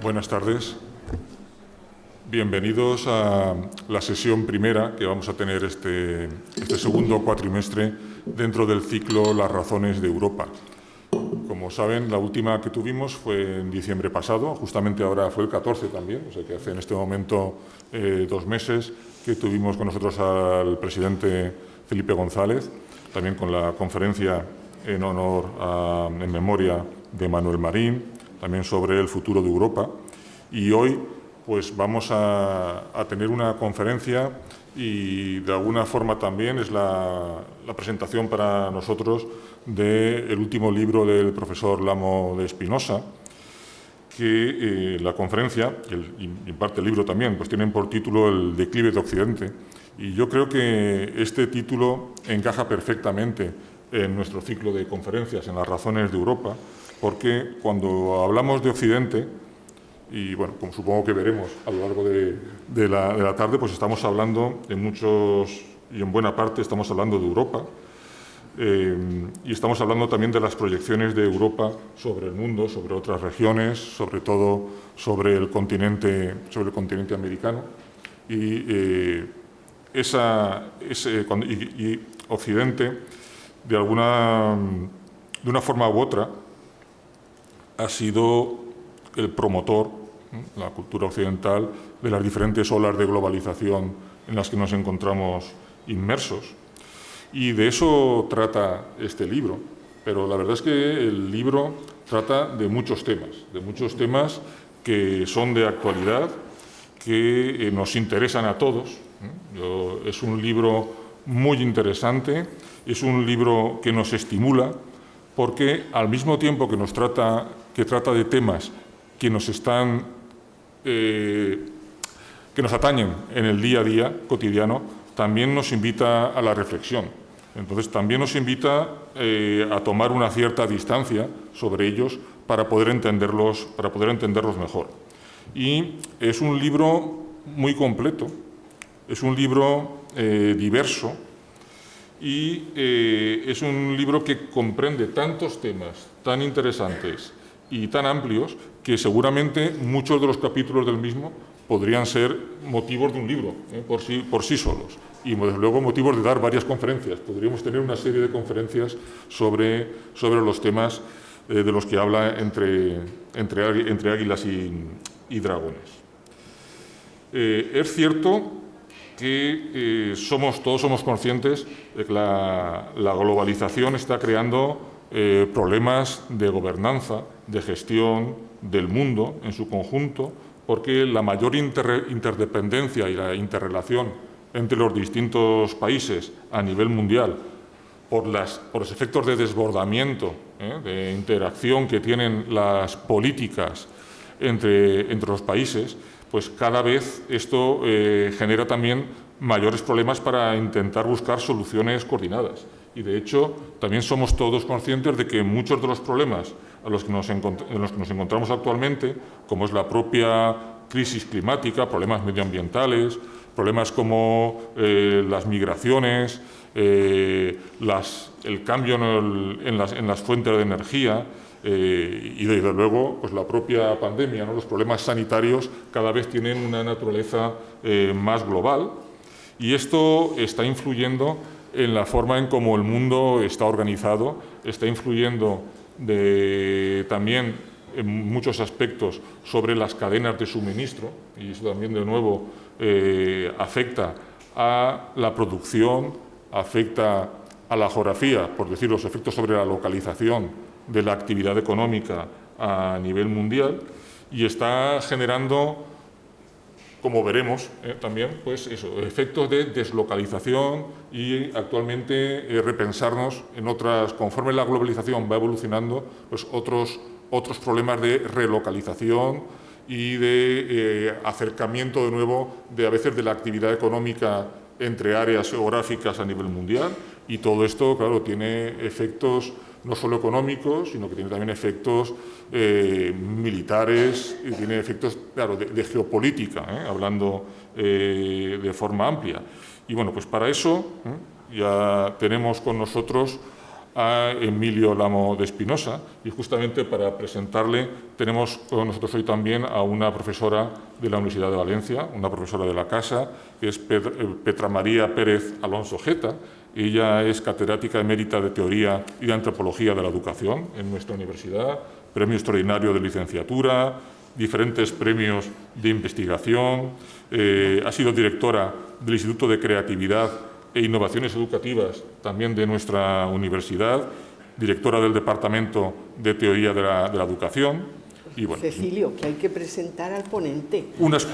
Buenas tardes. Bienvenidos a la sesión primera que vamos a tener este segundo cuatrimestre dentro del ciclo Las razones de Europa. Como saben, la última que tuvimos fue en diciembre pasado, justamente ahora fue el 14 también, o sea que hace en este momento 2 meses que tuvimos con nosotros al presidente Felipe González, también con la conferencia en memoria de Manuel Marín, también sobre el futuro de Europa. Y hoy pues vamos a tener una conferencia y de alguna forma también es la presentación para nosotros del último libro del profesor Lamo de Espinosa, que la conferencia, y en parte el libro también, pues tienen por título El declive de Occidente. Y yo creo que este título encaja perfectamente en nuestro ciclo de conferencias, en las razones de Europa, porque cuando hablamos de Occidente, y bueno, como supongo que veremos a lo largo de la tarde, pues estamos hablando en muchos y en buena parte estamos hablando de Europa y estamos hablando también de las proyecciones de Europa sobre el mundo, sobre otras regiones, sobre todo sobre el continente americano y Occidente de una forma u otra ha sido el promotor, la cultura occidental, de las diferentes olas de globalización en las que nos encontramos inmersos. Y de eso trata este libro. Pero la verdad es que el libro trata de muchos temas que son de actualidad, que nos interesan a todos. Es un libro muy interesante, es un libro que nos estimula, porque al mismo tiempo que trata de temas que nos atañen en el día a día cotidiano, también nos invita a la reflexión. Entonces, también nos invita a tomar una cierta distancia sobre ellos para poder entenderlos mejor. Y es un libro muy completo, es un libro diverso y es un libro que comprende tantos temas tan interesantes y tan amplios que seguramente muchos de los capítulos del mismo podrían ser motivos de un libro por sí solos y desde luego motivos de dar varias conferencias. Podríamos tener una serie de conferencias sobre los temas de los que habla entre águilas y dragones. Es cierto que todos somos conscientes de que la globalización está creando problemas de gobernanza, de gestión del mundo en su conjunto, porque la mayor interdependencia y la interrelación entre los distintos países a nivel mundial, por los efectos de desbordamiento, de interacción que tienen las políticas entre los países, pues cada vez esto genera también mayores problemas para intentar buscar soluciones coordinadas. Y, de hecho, también somos todos conscientes de que muchos de los problemas en los que nos encontramos actualmente, como es la propia crisis climática, problemas medioambientales, problemas como las migraciones, el cambio en las fuentes de energía y, desde luego, pues la propia pandemia, los problemas sanitarios cada vez tienen una naturaleza más global y esto está influyendo en la forma en cómo el mundo está organizado, está influyendo también en muchos aspectos sobre las cadenas de suministro y eso también de nuevo afecta a la producción, afecta a la geografía, por decir los efectos sobre la localización de la actividad económica a nivel mundial y está generando, como veremos también, pues eso, efectos de deslocalización y actualmente repensarnos en otras, conforme la globalización va evolucionando, pues otros problemas de relocalización y de acercamiento de nuevo a veces de la actividad económica entre áreas geográficas a nivel mundial y todo esto, claro, tiene efectos no solo económicos, sino que tiene también efectos militares y tiene efectos, claro, de geopolítica, hablando de forma amplia. Y bueno, pues para eso ya tenemos con nosotros a Emilio Lamo de Espinosa, y justamente para presentarle tenemos con nosotros hoy también a una profesora de la Universidad de Valencia, una profesora de la casa, que es Petra María Pérez Alonso Geta. Ella es catedrática emérita de Teoría y de Antropología de la Educación en nuestra universidad, premio extraordinario de licenciatura, diferentes premios de investigación, ha sido directora del Instituto de Creatividad e Innovaciones Educativas también de nuestra universidad, directora del Departamento de Teoría de la Educación. Y bueno, Cecilio, que hay que presentar al ponente. Unas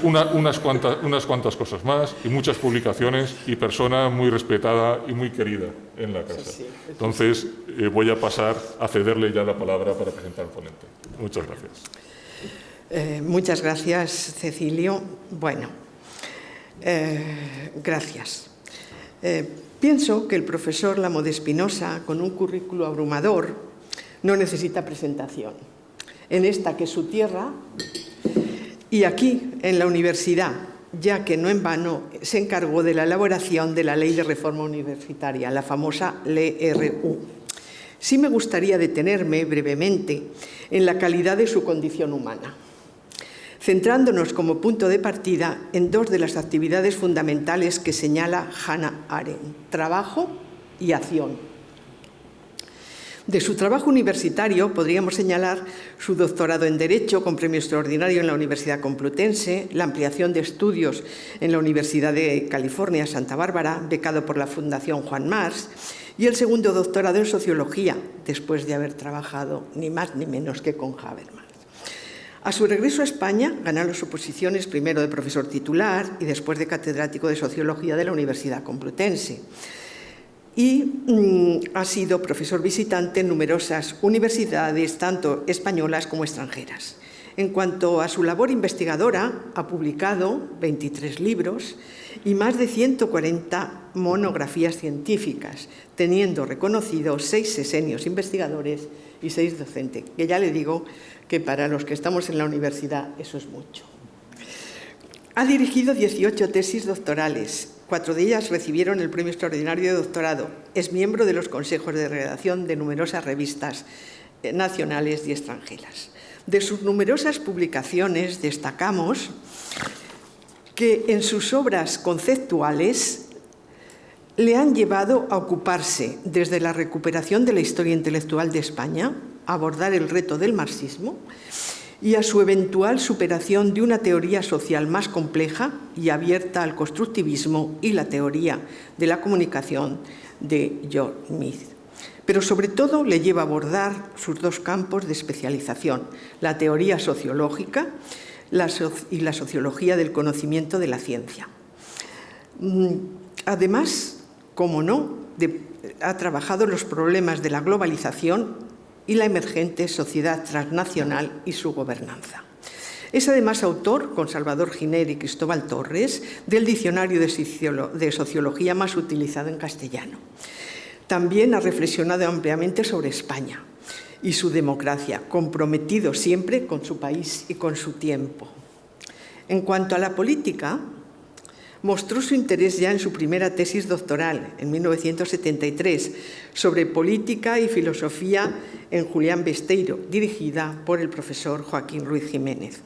cuantas cosas más y muchas publicaciones y persona muy respetada y muy querida en la casa. Sí, sí. Entonces, voy a pasar a cederle ya la palabra para presentar al ponente. Muchas gracias. Muchas gracias, Cecilio. Bueno, gracias. Pienso que el profesor Lamo de Espinosa, con un currículo abrumador, no necesita presentación. En esta que es su tierra y aquí en la universidad, ya que no en vano se encargó de la elaboración de la Ley de Reforma Universitaria, la famosa LRU. Sí me gustaría detenerme brevemente en la calidad de su condición humana, centrándonos como punto de partida en dos de las actividades fundamentales que señala Hannah Arendt: trabajo y acción. De su trabajo universitario podríamos señalar su doctorado en Derecho con premio extraordinario en la Universidad Complutense, la ampliación de estudios en la Universidad de California, Santa Bárbara, becado por la Fundación Juan March, y el segundo doctorado en Sociología, después de haber trabajado ni más ni menos que con Habermas. A su regreso a España, ganó las oposiciones primero de profesor titular y después de catedrático de Sociología de la Universidad Complutense. Y ha sido profesor visitante en numerosas universidades, tanto españolas como extranjeras. En cuanto a su labor investigadora, ha publicado 23 libros y más de 140 monografías científicas, teniendo reconocidos 6 sesenios investigadores y 6 docentes, que ya le digo que para los que estamos en la universidad eso es mucho. Ha dirigido 18 tesis doctorales. 4 de ellas recibieron el premio extraordinario de doctorado. Es miembro de los consejos de redacción de numerosas revistas nacionales y extranjeras. De sus numerosas publicaciones destacamos que en sus obras conceptuales le han llevado a ocuparse desde la recuperación de la historia intelectual de España, a abordar el reto del marxismo, y a su eventual superación de una teoría social más compleja y abierta al constructivismo y la teoría de la comunicación de John Smith. Pero sobre todo le lleva a abordar sus 2 campos de especialización, la teoría sociológica y la sociología del conocimiento de la ciencia. Además, como no, ha trabajado los problemas de la globalización y la emergente sociedad transnacional y su gobernanza. Es además autor, con Salvador Giner y Cristóbal Torres, del diccionario de sociología más utilizado en castellano. También ha reflexionado ampliamente sobre España y su democracia, comprometido siempre con su país y con su tiempo. En cuanto a la política, mostró su interés ya en su primera tesis doctoral, en 1973, sobre política y filosofía en Julián Besteiro, dirigida por el profesor Joaquín Ruiz Jiménez.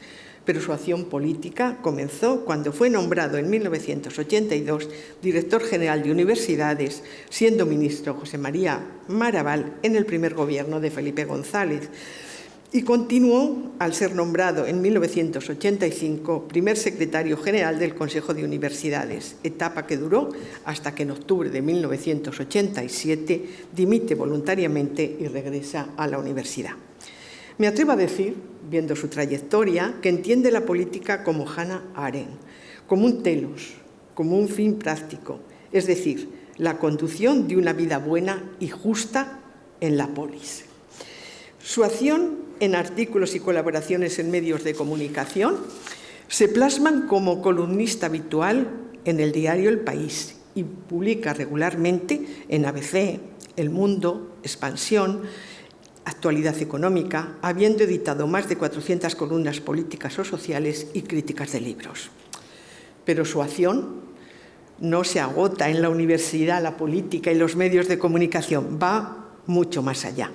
Pero su acción política comenzó cuando fue nombrado en 1982 director general de universidades, siendo ministro José María Maraval en el primer gobierno de Felipe González. Y continuó al ser nombrado en 1985 primer secretario general del Consejo de Universidades, etapa que duró hasta que en octubre de 1987 dimite voluntariamente y regresa a la universidad. Me atrevo a decir, viendo su trayectoria, que entiende la política como Hannah Arendt, como un telos, como un fin práctico, es decir, la conducción de una vida buena y justa en la polis. Su acción en artículos y colaboraciones en medios de comunicación se plasman como columnista habitual en el diario El País y publica regularmente en ABC, El Mundo, Expansión, Actualidad Económica, habiendo editado más de 400 columnas políticas o sociales y críticas de libros. Pero su acción no se agota en la universidad, la política y los medios de comunicación, va mucho más allá.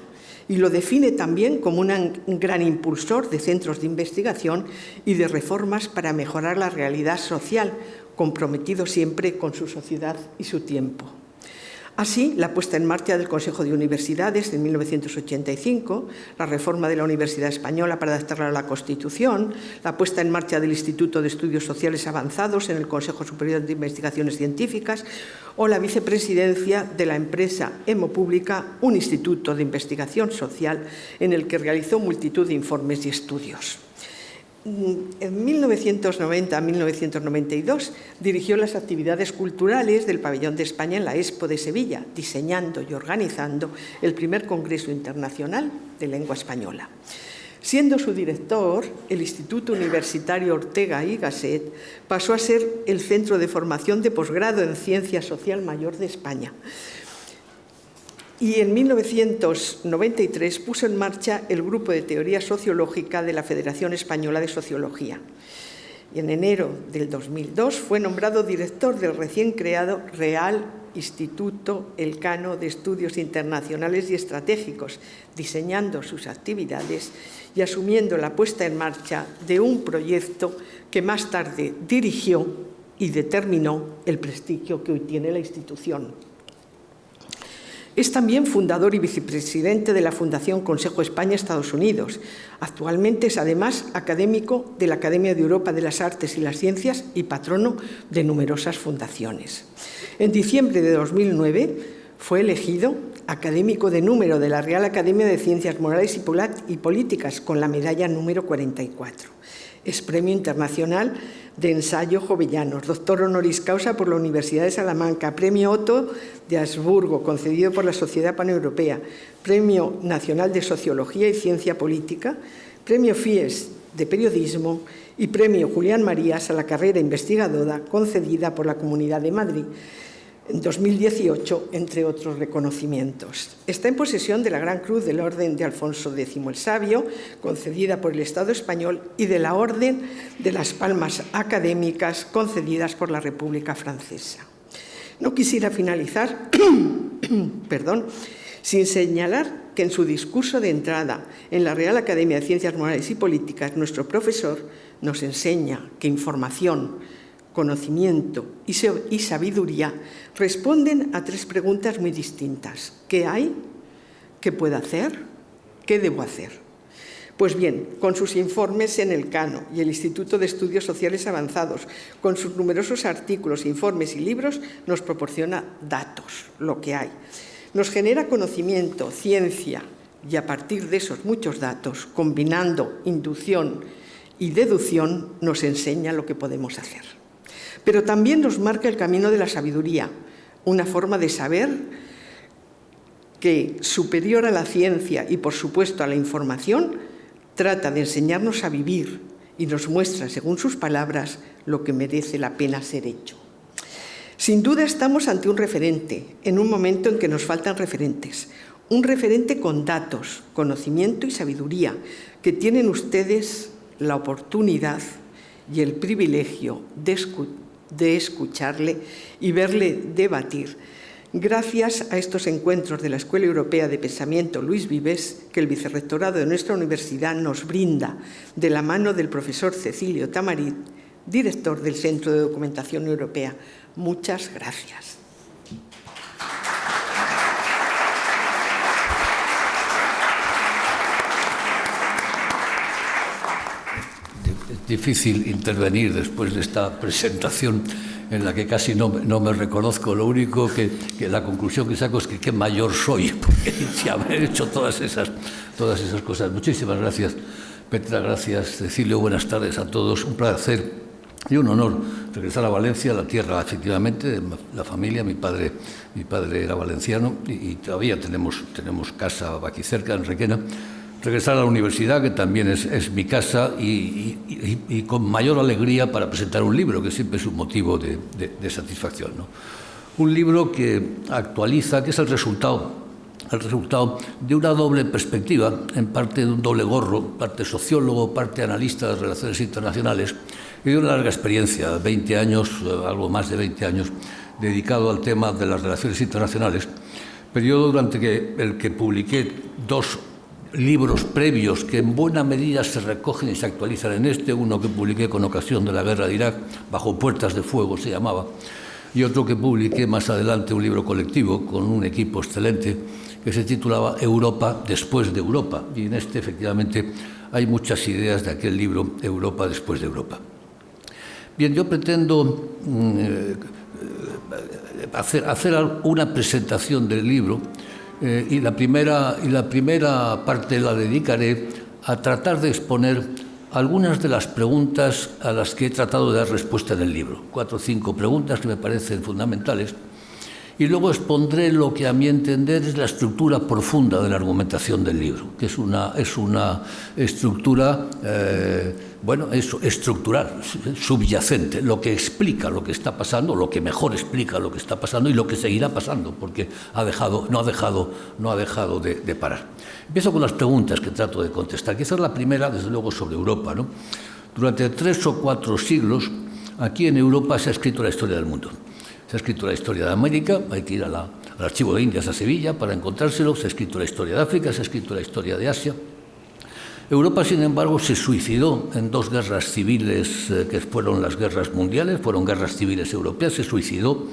Y lo define también como un gran impulsor de centros de investigación y de reformas para mejorar la realidad social, comprometido siempre con su sociedad y su tiempo. Así, la puesta en marcha del Consejo de Universidades en 1985, la reforma de la Universidad Española para adaptarla a la Constitución, la puesta en marcha del Instituto de Estudios Sociales Avanzados en el Consejo Superior de Investigaciones Científicas o la vicepresidencia de la empresa Hemopública, un instituto de investigación social en el que realizó multitud de informes y estudios. En 1990 a 1992 dirigió las actividades culturales del Pabellón de España en la Expo de Sevilla, diseñando y organizando el primer Congreso Internacional de Lengua Española. Siendo su director, el Instituto Universitario Ortega y Gasset pasó a ser el centro de formación de posgrado en Ciencia Social mayor de España. Y en 1993 puso en marcha el Grupo de Teoría Sociológica de la Federación Española de Sociología. Y en enero del 2002 fue nombrado director del recién creado Real Instituto Elcano de Estudios Internacionales y Estratégicos, diseñando sus actividades y asumiendo la puesta en marcha de un proyecto que más tarde dirigió y determinó el prestigio que hoy tiene la institución. Es también fundador y vicepresidente de la Fundación Consejo España-Estados Unidos. Actualmente es además académico de la Academia de Europa de las Artes y las Ciencias y patrono de numerosas fundaciones. En diciembre de 2009 fue elegido académico de número de la Real Academia de Ciencias Morales y Políticas con la medalla número 44. Es Premio Internacional de Ensayo Jovellanos, doctor honoris causa por la Universidad de Salamanca, Premio Otto de Habsburgo, concedido por la Sociedad Paneuropea, Premio Nacional de Sociología y Ciencia Política, Premio FIES de Periodismo y Premio Julián Marías a la carrera investigadora, concedida por la Comunidad de Madrid en 2018, entre otros reconocimientos. Está en posesión de la Gran Cruz del Orden de Alfonso X el Sabio, concedida por el Estado español, y de la Orden de las Palmas Académicas, concedidas por la República Francesa. No quisiera finalizar sin señalar que en su discurso de entrada en la Real Academia de Ciencias Morales y Políticas, nuestro profesor nos enseña que información, conocimiento y sabiduría responden a tres preguntas muy distintas. ¿Qué hay? ¿Qué puedo hacer? ¿Qué debo hacer? Pues bien, con sus informes en el Cano y el Instituto de Estudios Sociales Avanzados, con sus numerosos artículos, informes y libros, nos proporciona datos, lo que hay. Nos genera conocimiento, ciencia, y a partir de esos muchos datos, combinando inducción y deducción, nos enseña lo que podemos hacer. Pero también nos marca el camino de la sabiduría, una forma de saber que, superior a la ciencia y, por supuesto, a la información, trata de enseñarnos a vivir y nos muestra, según sus palabras, lo que merece la pena ser hecho. Sin duda estamos ante un referente, en un momento en que nos faltan referentes. Un referente con datos, conocimiento y sabiduría, que tienen ustedes la oportunidad y el privilegio de escucharle y verle debatir, gracias a estos encuentros de la Escuela Europea de Pensamiento Luis Vives, que el vicerrectorado de nuestra universidad nos brinda de la mano del profesor Cecilio Tamarit, director del Centro de Documentación Europea. Muchas gracias. Es difícil intervenir después de esta presentación en la que casi no me reconozco. Lo único que la conclusión que saco es que qué mayor soy, porque si habré hecho todas esas cosas. Muchísimas gracias, Petra, gracias, Cecilio, buenas tardes a todos. Un placer y un honor regresar a Valencia, la tierra, efectivamente, de la familia. Mi padre era valenciano y todavía tenemos casa aquí cerca, en Requena. Regresar a la universidad, que también es mi casa, y con mayor alegría para presentar un libro, que siempre es un motivo de satisfacción, ¿no? Un libro que actualiza, que es el resultado de una doble perspectiva, en parte de un doble gorro, parte sociólogo, parte analista de relaciones internacionales, y de una larga experiencia, 20 años, algo más de 20 años, dedicado al tema de las relaciones internacionales, periodo durante el que publiqué 2 libros previos que en buena medida se recogen y se actualizan en este, uno que publiqué con ocasión de la guerra de Irak, Bajo puertas de fuego se llamaba, y otro que publiqué más adelante, un libro colectivo con un equipo excelente que se titulaba Europa después de Europa, y en este efectivamente hay muchas ideas de aquel libro Europa después de Europa. Bien, yo pretendo hacer una presentación del libro y la primera parte la dedicaré a tratar de exponer algunas de las preguntas a las que he tratado de dar respuesta en el libro. 4 o 5 preguntas que me parecen fundamentales. Y luego expondré lo que a mi entender es la estructura profunda de la argumentación del libro, que es una estructura, estructural, subyacente, lo que explica lo que está pasando, lo que mejor explica lo que está pasando y lo que seguirá pasando, porque no ha dejado de parar. Empiezo con las preguntas que trato de contestar. Quizás la primera, desde luego, sobre Europa, ¿no? Durante 3 o 4 siglos, aquí en Europa se ha escrito la historia del mundo. Se ha escrito la historia de América, hay que ir al Archivo de Indias a Sevilla para encontrárselo, se ha escrito la historia de África, se ha escrito la historia de Asia. Europa, sin embargo, se suicidó en 2 guerras civiles que fueron las guerras mundiales, fueron guerras civiles europeas, se suicidó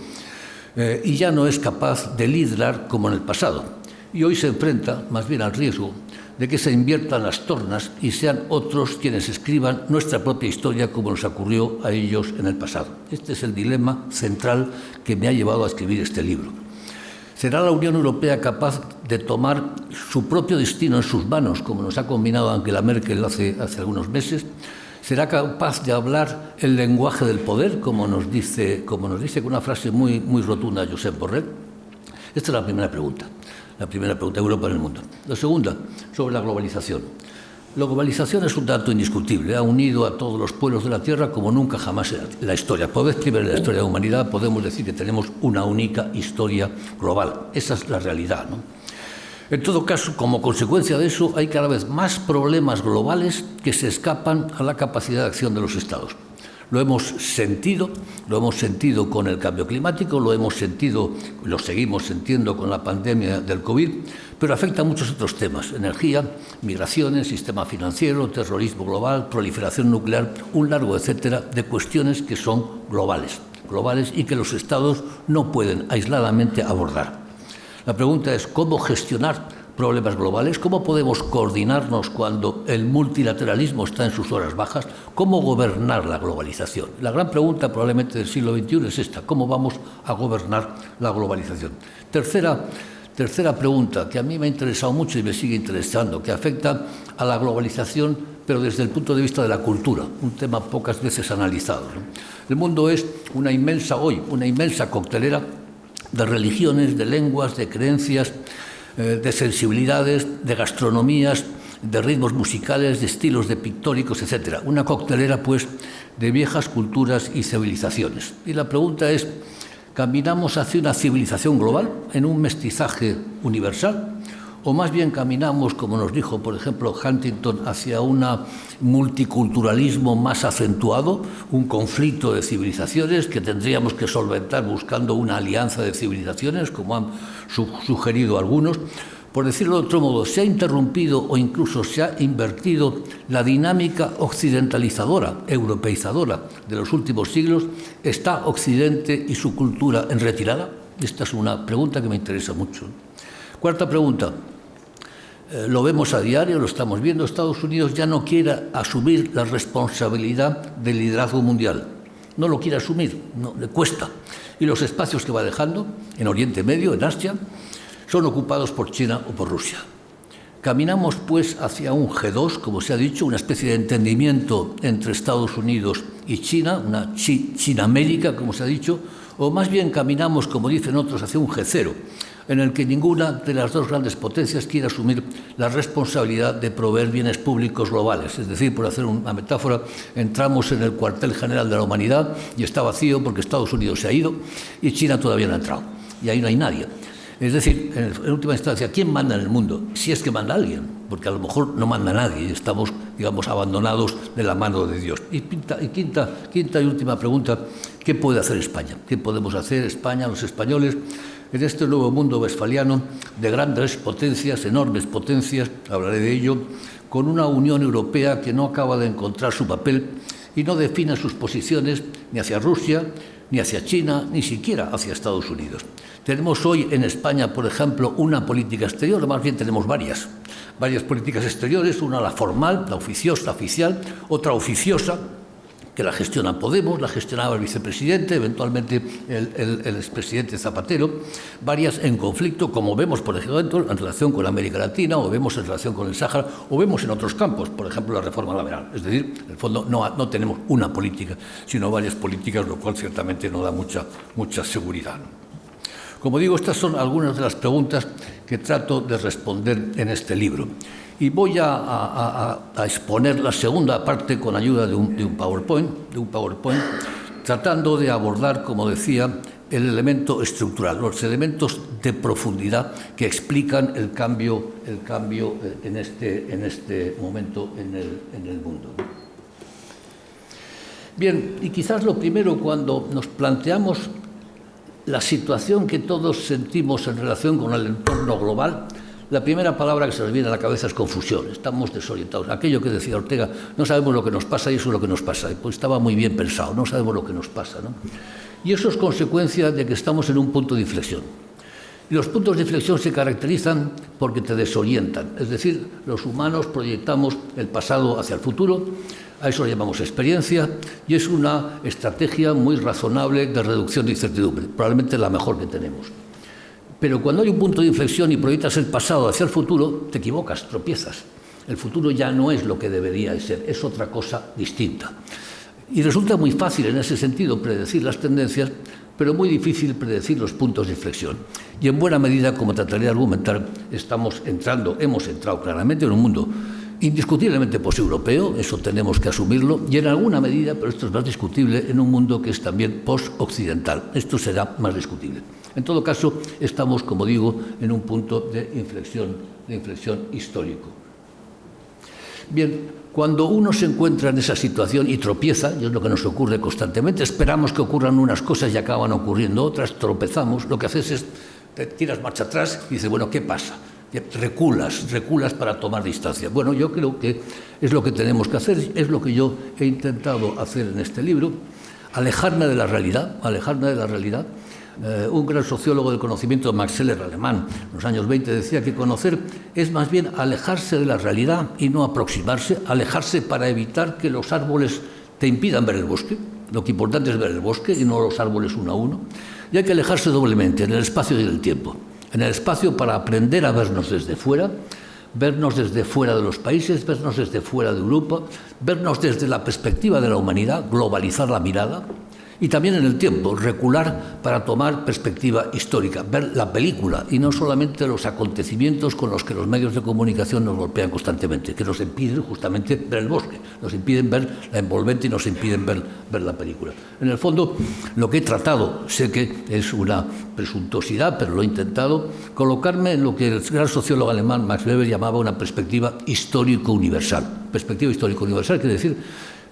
y ya no es capaz de liderar como en el pasado. Y hoy se enfrenta más bien al riesgo de que se inviertan las tornas y sean otros quienes escriban nuestra propia historia como nos ocurrió a ellos en el pasado. Este es el dilema central que me ha llevado a escribir este libro. ¿Será la Unión Europea capaz de tomar su propio destino en sus manos, como nos ha combinado Angela Merkel hace algunos meses? ¿Será capaz de hablar el lenguaje del poder, como nos dice con una frase muy rotunda Josep Borrell? Esta es la primera pregunta. La primera pregunta, Europa en el mundo. La segunda, sobre la globalización. La globalización es un dato indiscutible, ha unido a todos los pueblos de la Tierra como nunca jamás en la historia. Por vez primera en la historia de la humanidad podemos decir que tenemos una única historia global. Esa es la realidad, ¿no? En todo caso, como consecuencia de eso, hay cada vez más problemas globales que se escapan a la capacidad de acción de los Estados. Lo hemos sentido con el cambio climático, lo seguimos sintiendo con la pandemia del COVID, pero afecta a muchos otros temas: energía, migraciones, sistema financiero, terrorismo global, proliferación nuclear, un largo etcétera de cuestiones que son globales y que los Estados no pueden aisladamente abordar. La pregunta es cómo gestionar problemas globales, cómo podemos coordinarnos cuando el multilateralismo está en sus horas bajas, cómo gobernar la globalización. La gran pregunta probablemente del siglo XXI es esta: ¿cómo vamos a gobernar la globalización? Tercera pregunta, que a mí me ha interesado mucho y me sigue interesando, que afecta a la globalización, pero desde el punto de vista de la cultura, un tema pocas veces analizado, ¿no? El mundo es una inmensa coctelera de religiones, de lenguas, de creencias, de sensibilidades, de gastronomías, de ritmos musicales, de estilos de pictóricos, etc. Una coctelera, pues, de viejas culturas y civilizaciones. Y la pregunta es, ¿caminamos hacia una civilización global, en un mestizaje universal? ¿O más bien caminamos, como nos dijo, por ejemplo, Huntington, hacia un multiculturalismo más acentuado, un conflicto de civilizaciones que tendríamos que solventar buscando una alianza de civilizaciones, como han sugerido algunos? Por decirlo de otro modo, se ha interrumpido o incluso se ha invertido la dinámica occidentalizadora, europeizadora de los últimos siglos. ¿Está Occidente y su cultura en retirada? Esta es una pregunta que me interesa mucho. Cuarta pregunta. Lo vemos a diario, lo estamos viendo. Estados Unidos ya no quiere asumir la responsabilidad del liderazgo mundial. No lo quiere asumir, no, le cuesta. Y los espacios que va dejando, en Oriente Medio, en Asia, son ocupados por China o por Rusia. Caminamos, pues, hacia un G2, como se ha dicho, una especie de entendimiento entre Estados Unidos y China, una China-América, como se ha dicho, o más bien caminamos, como dicen otros, hacia un G0, en el que ninguna de las dos grandes potencias quiere asumir la responsabilidad de proveer bienes públicos globales. Es decir, por hacer una metáfora, entramos en el cuartel general de la humanidad y está vacío porque Estados Unidos se ha ido y China todavía no ha entrado. Y ahí no hay nadie. Es decir, en última instancia, ¿quién manda en el mundo? Si es que manda alguien. porque a lo mejor no manda nadie, estamos, digamos, abandonados de la mano de Dios. Y quinta y última pregunta, ¿qué puede hacer España? ¿Qué podemos hacer España, los españoles, en este nuevo mundo westfaliano de grandes potencias, enormes potencias, hablaré de ello, con una Unión Europea que no acaba de encontrar su papel y no define sus posiciones ni hacia Rusia, ni hacia China, ni siquiera hacia Estados Unidos? Tenemos hoy en España, por ejemplo, una política exterior, o más bien tenemos varias políticas exteriores, una la formal, la oficial, otra oficiosa, que la gestiona Podemos, la gestionaba el vicepresidente, eventualmente el expresidente Zapatero, varias en conflicto, como vemos, por ejemplo, en relación con América Latina, o vemos en relación con el Sáhara, o vemos en otros campos, por ejemplo, la reforma laboral. Es decir, en el fondo no tenemos una política, sino varias políticas, lo cual ciertamente no da mucha seguridad. Como digo, estas son algunas de las preguntas que trato de responder en este libro. Y voy a exponer la segunda parte con ayuda de un PowerPoint, tratando de abordar, como decía, el elemento estructural, los elementos de profundidad que explican el cambio en este momento en el mundo. Bien, y quizás lo primero, cuando nos planteamos la situación que todos sentimos en relación con el entorno global, la primera palabra que se nos viene a la cabeza es confusión. Estamos desorientados. Aquello que decía Ortega, no sabemos lo que nos pasa y eso es lo que nos pasa. Pues estaba muy bien pensado, no sabemos lo que nos pasa, ¿no? Y eso es consecuencia de que estamos en un punto de inflexión. Y los puntos de inflexión se caracterizan porque te desorientan. Es decir, los humanos proyectamos el pasado hacia el futuro, a eso lo llamamos experiencia, y es una estrategia muy razonable de reducción de incertidumbre, probablemente la mejor que tenemos. Pero cuando hay un punto de inflexión y proyectas el pasado hacia el futuro, te equivocas, tropiezas. El futuro ya no es lo que debería de ser, es otra cosa distinta. Y resulta muy fácil en ese sentido predecir las tendencias, pero muy difícil predecir los puntos de inflexión. Y en buena medida, como trataré de argumentar, hemos entrado claramente en un mundo indiscutiblemente post-europeo, eso tenemos que asumirlo, y en alguna medida, pero esto es más discutible, en un mundo que es también post-occidental. Esto será más discutible. En todo caso, estamos, como digo, en un punto de inflexión histórico. Bien, cuando uno se encuentra en esa situación y tropieza, y es lo que nos ocurre constantemente, esperamos que ocurran unas cosas y acaban ocurriendo otras, tropezamos, lo que haces es, te tiras marcha atrás y dices, bueno, ¿qué pasa? Reculas para tomar distancia. Bueno, yo creo que es lo que tenemos que hacer, es lo que yo he intentado hacer en este libro, alejarme de la realidad. Un gran sociólogo del conocimiento, Max Scheler, alemán, en los años 20, decía que conocer es más bien alejarse de la realidad y no aproximarse, alejarse para evitar que los árboles te impidan ver el bosque. Lo que importante es ver el bosque y no los árboles uno a uno. Y hay que alejarse doblemente, en el espacio y en el tiempo. En el espacio para aprender a vernos desde fuera de los países, vernos desde fuera de Europa, vernos desde la perspectiva de la humanidad, globalizar la mirada. Y también en el tiempo, recular para tomar perspectiva histórica, ver la película y no solamente los acontecimientos con los que los medios de comunicación nos golpean constantemente, que nos impiden justamente ver el bosque, nos impiden ver la envolvente y nos impiden ver la película. En el fondo, lo que he tratado, sé que es una presuntuosidad, pero lo he intentado, colocarme en lo que el gran sociólogo alemán Max Weber llamaba una perspectiva histórico-universal. Perspectiva histórico-universal quiere decir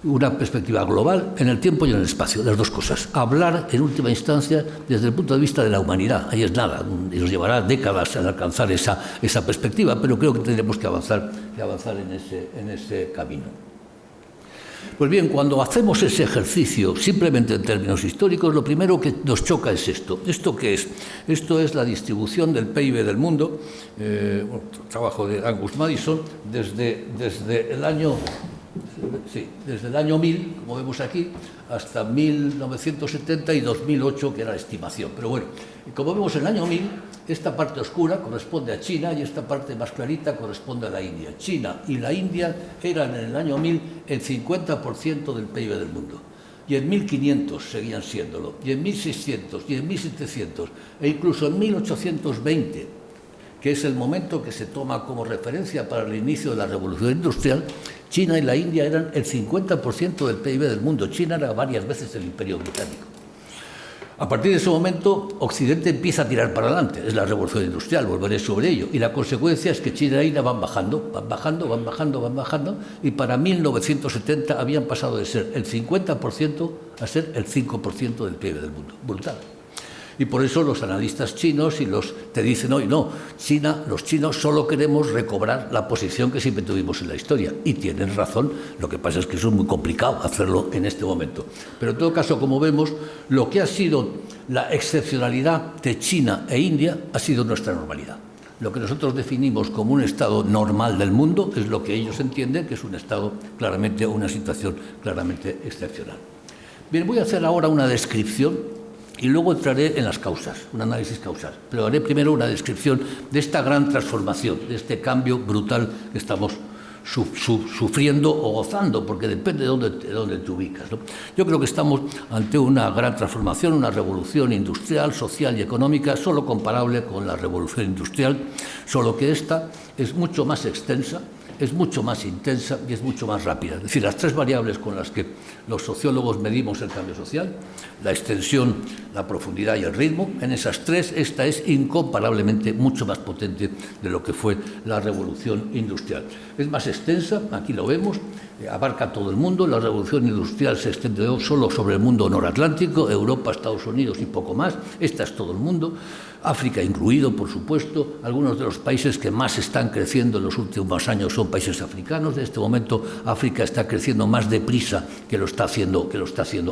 una perspectiva global en el tiempo y en el espacio, las dos cosas. Hablar, en última instancia, desde el punto de vista de la humanidad. Ahí es nada, y nos llevará décadas en alcanzar esa perspectiva, pero creo que tendremos que avanzar en ese camino. Pues bien, cuando hacemos ese ejercicio simplemente en términos históricos, lo primero que nos choca es esto. ¿Esto qué es? Esto es la distribución del PIB del mundo, trabajo de Angus Madison, desde el año 1000, como vemos aquí, hasta 1970 y 2008, que era la estimación. Pero bueno, como vemos en el año 1000, esta parte oscura corresponde a China y esta parte más clarita corresponde a la India. China y la India eran en el año 1000 el 50% del PIB del mundo. Y en 1500 seguían siéndolo, y en 1600, y en 1700, e incluso en 1820, que es el momento que se toma como referencia para el inicio de la revolución industrial, China y la India eran el 50% del PIB del mundo. China era varias veces el imperio británico. A partir de ese momento, Occidente empieza a tirar para adelante. Es la revolución industrial, volveré sobre ello. Y la consecuencia es que China e India van bajando, y para 1970 habían pasado de ser el 50% a ser el 5% del PIB del mundo. Brutal. Y por eso los analistas chinos te dicen hoy, no, los chinos solo queremos recobrar la posición que siempre tuvimos en la historia. Y tienen razón, lo que pasa es que eso es muy complicado hacerlo en este momento. Pero en todo caso, como vemos, lo que ha sido la excepcionalidad de China e India ha sido nuestra normalidad. Lo que nosotros definimos como un estado normal del mundo es lo que ellos entienden que es un estado claramente, una situación claramente excepcional. Bien, voy a hacer ahora una descripción y luego entraré en las causas, un análisis causal. Pero haré primero una descripción de esta gran transformación, de este cambio brutal que estamos sufriendo o gozando, porque depende de dónde te ubicas, ¿no? Yo creo que estamos ante una gran transformación, una revolución industrial, social y económica, solo comparable con la revolución industrial, solo que esta es mucho más extensa, es mucho más intensa y es mucho más rápida. Es decir, las tres variables con las que los sociólogos medimos el cambio social, la extensión, la profundidad y el ritmo, en esas tres esta es incomparablemente mucho más potente de lo que fue la revolución industrial. Es más extensa, aquí lo vemos, abarca todo el mundo. La revolución industrial se extendió solo sobre el mundo noratlántico, Europa, Estados Unidos y poco más. Esta es todo el mundo. África incluido, por supuesto. Algunos de los países que más están creciendo en los últimos años son países africanos. En este momento África está creciendo más deprisa que lo está haciendo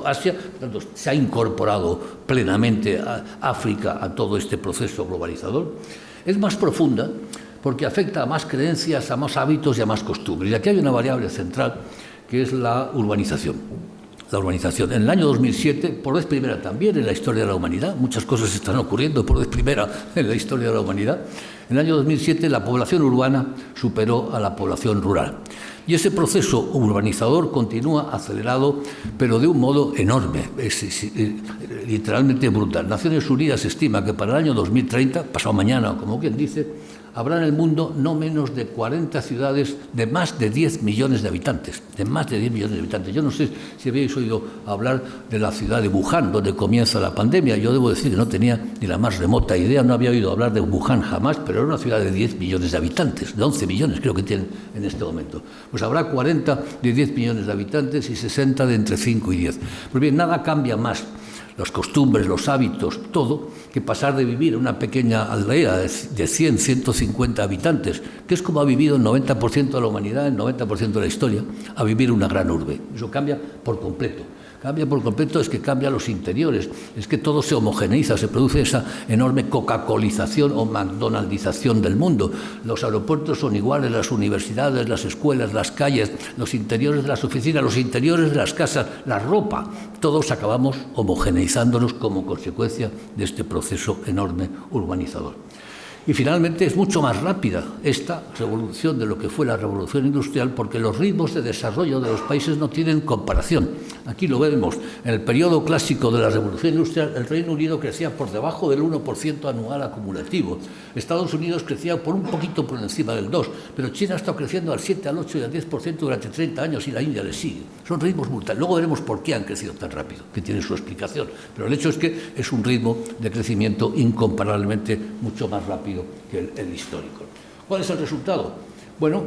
Asia. Por tanto, se ha incorporado plenamente a África a todo este proceso globalizador. Es más profunda porque afecta a más creencias, a más hábitos y a más costumbres. Y aquí hay una variable central que es la urbanización. La urbanización. En el año 2007, por vez primera también en la historia de la humanidad, muchas cosas están ocurriendo por vez primera en la historia de la humanidad, en el año 2007 la población urbana superó a la población rural. Y ese proceso urbanizador continúa acelerado, pero de un modo enorme, literalmente brutal. Naciones Unidas estima que para el año 2030, pasado mañana, como quien dice, habrá en el mundo no menos de 40 ciudades de más de 10 millones de habitantes. De más de 10 millones de habitantes. Yo no sé si habéis oído hablar de la ciudad de Wuhan, donde comienza la pandemia. Yo debo decir que no tenía ni la más remota idea, no había oído hablar de Wuhan jamás, pero era una ciudad de 10 millones de habitantes, de 11 millones creo que tienen en este momento. Pues habrá 40 de 10 millones de habitantes y 60 de entre 5 y 10. Pues bien, nada cambia más las costumbres, los hábitos, todo, que pasar de vivir en una pequeña aldea de 100, 150 habitantes, que es como ha vivido el 90% de la humanidad, el 90% de la historia, a vivir en una gran urbe. Eso cambia por completo. Cambia por completo, es que cambia los interiores, es que todo se homogeneiza, se produce esa enorme coca-colización o McDonaldización del mundo. Los aeropuertos son iguales, las universidades, las escuelas, las calles, los interiores de las oficinas, los interiores de las casas, la ropa, todos acabamos homogeneizándonos como consecuencia de este proceso enorme urbanizador. Y finalmente es mucho más rápida esta revolución de lo que fue la revolución industrial porque los ritmos de desarrollo de los países no tienen comparación. Aquí lo vemos. En el periodo clásico de la revolución industrial, el Reino Unido crecía por debajo del 1% anual acumulativo. Estados Unidos crecía por un poquito por encima del 2%, pero China ha estado creciendo al 7, al 8 y al 10% durante 30 años y la India le sigue. Son ritmos brutales. Luego veremos por qué han crecido tan rápido, que tiene su explicación. Pero el hecho es que es un ritmo de crecimiento incomparablemente mucho más rápido que el histórico. ¿Cuál es el resultado? Bueno,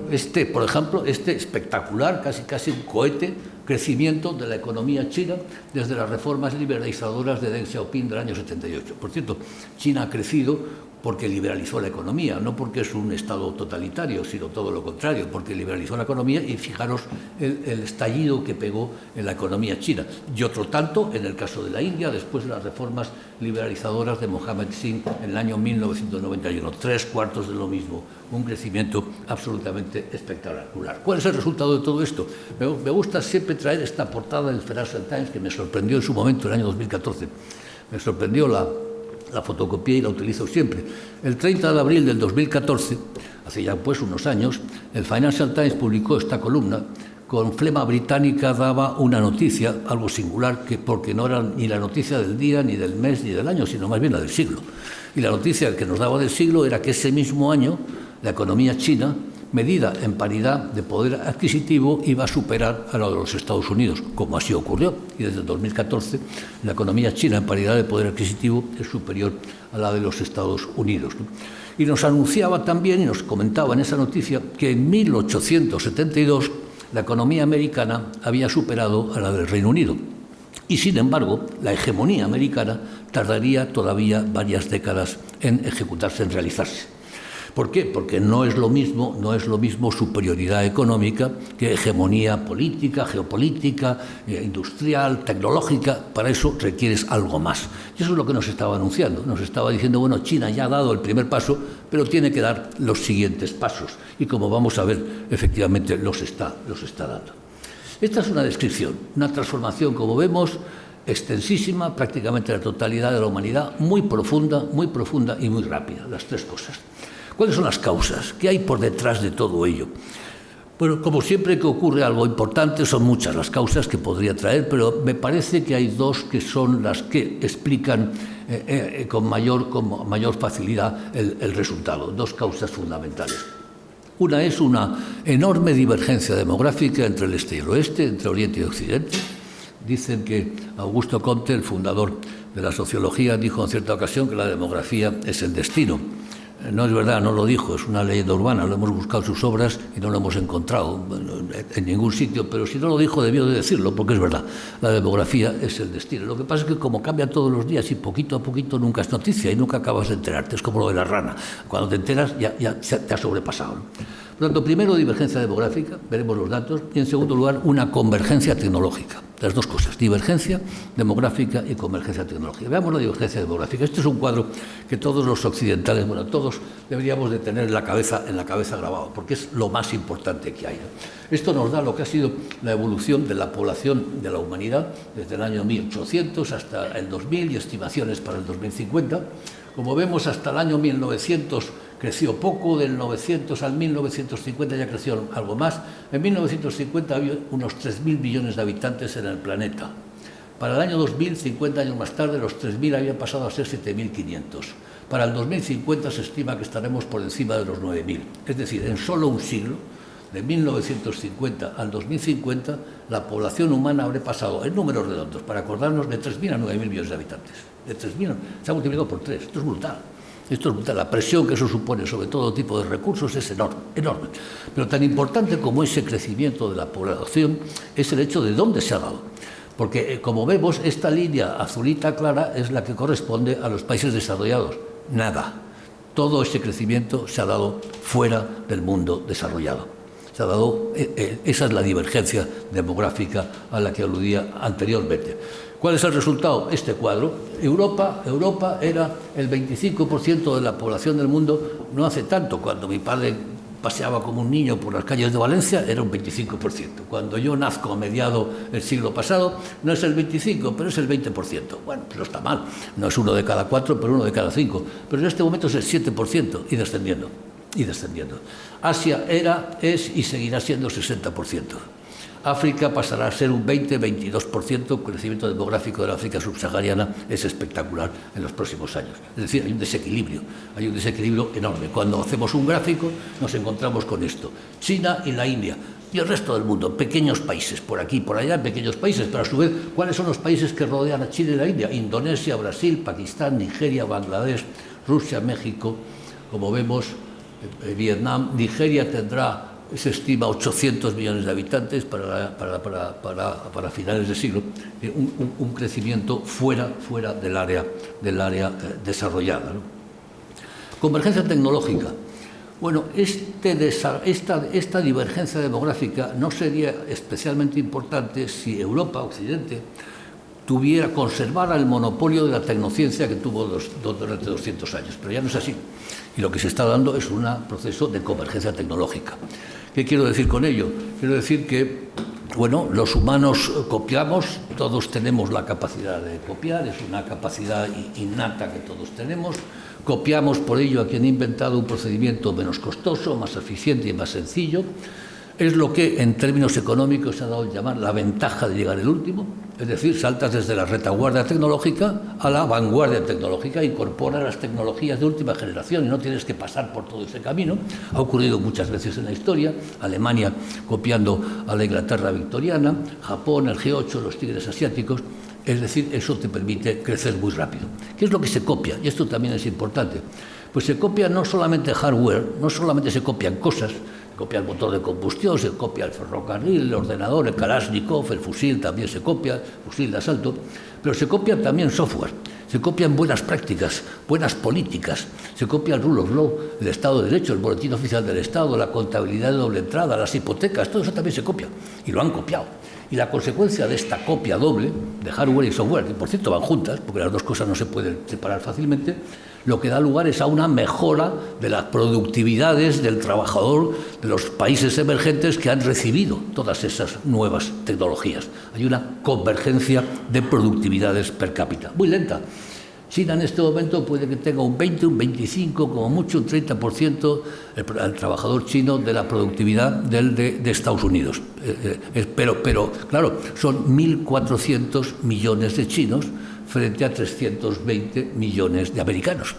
por ejemplo, espectacular, casi un cohete, crecimiento de la economía china desde las reformas liberalizadoras de Deng Xiaoping del año 78. Por cierto, China ha crecido porque liberalizó la economía, no porque es un Estado totalitario, sino todo lo contrario, porque liberalizó la economía y fijaros el estallido que pegó en la economía china. Y otro tanto en el caso de la India, después de las reformas liberalizadoras de Mohammed Singh en el año 1991. 3/4 de lo mismo, un crecimiento absolutamente espectacular. ¿Cuál es el resultado de todo esto? Me gusta siempre traer esta portada del Financial Times que me sorprendió en su momento, en el año 2014. Me sorprendió la fotocopié y la utilizo siempre. El 30 de abril del 2014, hace ya pues unos años, el Financial Times publicó esta columna. Con flema británica daba una noticia, algo singular, porque no era ni la noticia del día, ni del mes, ni del año, sino más bien la del siglo. Y la noticia que nos daba del siglo era que ese mismo año la economía china medida en paridad de poder adquisitivo iba a superar a la de los Estados Unidos, como así ocurrió. Y desde el 2014 la economía china en paridad de poder adquisitivo es superior a la de los Estados Unidos, ¿no? Y nos anunciaba también, y nos comentaba en esa noticia, que en 1872 la economía americana había superado a la del Reino Unido. Y, sin embargo, la hegemonía americana tardaría todavía varias décadas en ejecutarse, en realizarse. ¿Por qué? Porque no es lo mismo superioridad económica que hegemonía política, geopolítica, industrial, tecnológica. Para eso requieres algo más. Y eso es lo que nos estaba anunciando. Nos estaba diciendo, bueno, China ya ha dado el primer paso, pero tiene que dar los siguientes pasos. Y como vamos a ver, efectivamente los está dando. Esta es una descripción, una transformación, como vemos, extensísima, prácticamente la totalidad de la humanidad, muy profunda y muy rápida, las tres cosas. ¿Cuáles son las causas? ¿Qué hay por detrás de todo ello? Bueno, como siempre que ocurre algo importante, son muchas las causas que podría traer, pero me parece que hay dos que son las que explican con mayor facilidad el resultado, dos causas fundamentales. Una es una enorme divergencia demográfica entre el este y el oeste, entre Oriente y Occidente. Dicen que Augusto Comte, el fundador de la sociología, dijo en cierta ocasión que la demografía es el destino. No es verdad, no lo dijo, es una leyenda urbana, lo hemos buscado en sus obras y no lo hemos encontrado en ningún sitio, pero si no lo dijo debió de decirlo, porque es verdad, la demografía es el destino. Lo que pasa es que como cambia todos los días y poquito a poquito nunca es noticia y nunca acabas de enterarte, es como lo de la rana, cuando te enteras ya te ha sobrepasado, ¿no? Por lo tanto, primero, divergencia demográfica, veremos los datos, y en segundo lugar, una convergencia tecnológica. Las dos cosas, divergencia demográfica y convergencia tecnológica. Veamos la divergencia demográfica. Este es un cuadro que todos los occidentales, bueno, todos deberíamos de tener en la cabeza grabado, porque es lo más importante que hay, ¿no? Esto nos da lo que ha sido la evolución de la población de la humanidad desde el año 1800 hasta el 2000 y estimaciones para el 2050. Como vemos, hasta el año 1900 creció poco, del 900 al 1950 ya creció algo más. En 1950 había unos 3.000 millones de habitantes en el planeta. Para el año 2000, 50 años más tarde, los 3.000 habían pasado a ser 7.500. Para el 2050 se estima que estaremos por encima de los 9.000. Es decir, en solo un siglo, de 1950 al 2050, la población humana habrá pasado, en números redondos, para acordarnos, de 3.000 a 9.000 millones de habitantes. De 3.000 se ha multiplicado por 3. Esto es brutal. Esto es brutal. La presión que eso supone sobre todo tipo de recursos es enorme, enorme. Pero tan importante como ese crecimiento de la población es el hecho de dónde se ha dado. Porque, como vemos, esta línea azulita clara es la que corresponde a los países desarrollados. Nada. Todo ese crecimiento se ha dado fuera del mundo desarrollado. Se ha dado, esa es la divergencia demográfica a la que aludía anteriormente. ¿Cuál es el resultado? Este cuadro. Europa era el 25% de la población del mundo no hace tanto. Cuando mi padre paseaba como un niño por las calles de Valencia, era un 25%. Cuando yo nazco a mediado del siglo pasado, no es el 25%, pero es el 20%. Bueno, pues no está mal. No es 1 de cada 4, pero 1 de cada 5. Pero en este momento es el 7% y descendiendo. Asia es y seguirá siendo 60%. África pasará a ser un 20-22%, el crecimiento demográfico de la África subsahariana es espectacular en los próximos años. Es decir, hay un desequilibrio enorme. Cuando hacemos un gráfico nos encontramos con esto. China y la India y el resto del mundo, pequeños países, por aquí y por allá, pequeños países, pero a su vez, ¿cuáles son los países que rodean a China y la India? Indonesia, Brasil, Pakistán, Nigeria, Bangladesh, Rusia, México, como vemos, Vietnam. Nigeria tendrá, se estima, 800 millones de habitantes para finales de siglo, un crecimiento fuera del área desarrollada, ¿no? Convergencia tecnológica. Bueno, esta divergencia demográfica no sería especialmente importante si Europa, Occidente, conservara el monopolio de la tecnociencia que tuvo durante 200 años, pero ya no es así. Y lo que se está dando es un proceso de convergencia tecnológica. ¿Qué quiero decir con ello? Quiero decir que, bueno, los humanos copiamos, todos tenemos la capacidad de copiar, es una capacidad innata que todos tenemos. Copiamos por ello a quien ha inventado un procedimiento menos costoso, más eficiente y más sencillo. Es lo que en términos económicos se ha dado a llamar la ventaja de llegar el último, es decir, saltas desde la retaguardia tecnológica a la vanguardia tecnológica, incorporas las tecnologías de última generación y no tienes que pasar por todo ese camino. Ha ocurrido muchas veces en la historia, Alemania copiando a la Inglaterra victoriana, Japón, el G8, los tigres asiáticos. Es decir, eso te permite crecer muy rápido. ¿Qué es lo que se copia? Y esto también es importante. Pues se copia no solamente hardware, no solamente se copian cosas, se copia el motor de combustión, se copia el ferrocarril, el ordenador, el Kalashnikov, el fusil también se copia, el fusil de asalto, pero se copia también software, se copian buenas prácticas, buenas políticas, se copia el rule of law, el Estado de Derecho, el boletín oficial del Estado, la contabilidad de doble entrada, las hipotecas, todo eso también se copia y lo han copiado. Y la consecuencia de esta copia doble de hardware y software, que por cierto van juntas, porque las dos cosas no se pueden separar fácilmente, lo que da lugar es a una mejora de las productividades del trabajador de los países emergentes que han recibido todas esas nuevas tecnologías. Hay una convergencia de productividades per cápita, muy lenta. China en este momento puede que tenga un 20, un 25, como mucho un 30% el trabajador chino de la productividad de Estados Unidos. Pero claro, son 1.400 millones de chinos frente a 320 millones de americanos.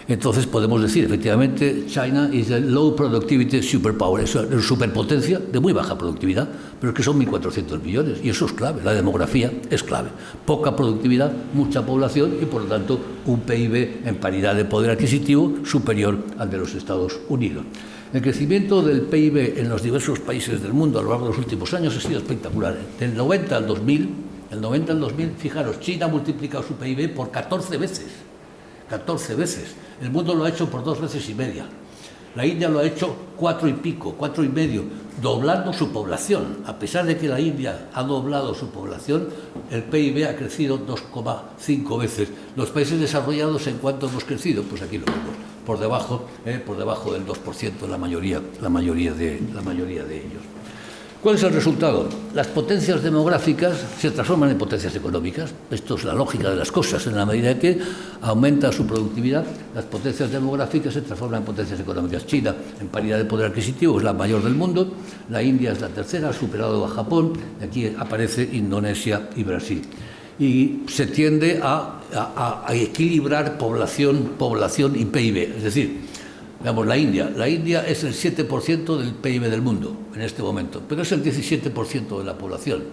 Entonces podemos decir, efectivamente, China is a low productivity superpower, es una superpotencia de muy baja productividad, pero es que son 1.400 millones y eso es clave, la demografía es clave. Poca productividad, mucha población y por lo tanto un PIB en paridad de poder adquisitivo superior al de los Estados Unidos. El crecimiento del PIB en los diversos países del mundo a lo largo de los últimos años ha sido espectacular. Del 90 al 2000, fijaros, China ha multiplicado su PIB por 14 veces. 14 veces. El mundo lo ha hecho por 2 veces y media. La India lo ha hecho 4 y pico, 4 y medio, doblando su población. A pesar de que la India ha doblado su población, el PIB ha crecido 2,5 veces. Los países desarrollados, ¿en cuánto hemos crecido? Pues aquí lo vemos, por debajo del 2%, la mayoría de ellos. ¿Cuál es el resultado? Las potencias demográficas se transforman en potencias económicas. Esto es la lógica de las cosas. En la medida en que aumenta su productividad, las potencias demográficas se transforman en potencias económicas. China, en paridad de poder adquisitivo, es la mayor del mundo. La India es la tercera, ha superado a Japón. Aquí aparece Indonesia y Brasil. Y se tiende a equilibrar población y PIB. Es decir, veamos, la India es el 7% del PIB del mundo en este momento, pero es el 17% de la población.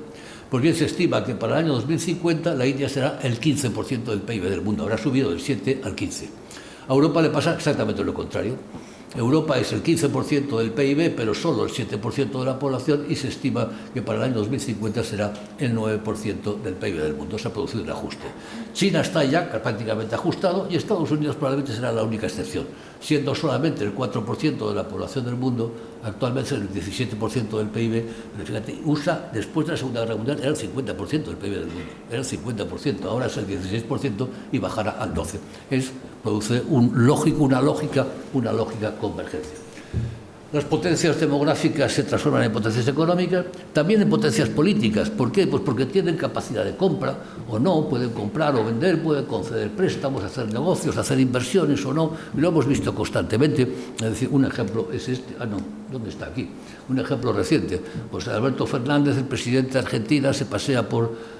Pues bien, se estima que para el año 2050 la India será el 15% del PIB del mundo, habrá subido del 7 al 15. A Europa le pasa exactamente lo contrario. Europa es el 15% del PIB, pero solo el 7% de la población y se estima que para el año 2050 será el 9% del PIB del mundo. Se ha producido un ajuste. China está ya prácticamente ajustado y Estados Unidos probablemente será la única excepción, siendo solamente el 4% de la población del mundo, actualmente el 17% del PIB. Pero fíjate, USA después de la Segunda Guerra Mundial era el 50% del PIB del mundo, era el 50%, ahora es el 16% y bajará al 12%. Produce una lógica convergencia. Las potencias demográficas se transforman en potencias económicas, también en potencias políticas. ¿Por qué? Pues porque tienen capacidad de compra o no, pueden comprar o vender, pueden conceder préstamos, hacer negocios, hacer inversiones o no, y lo hemos visto constantemente. Es decir, un ejemplo es este, ¿dónde está aquí? Un ejemplo reciente, pues Alberto Fernández, el presidente de Argentina, se pasea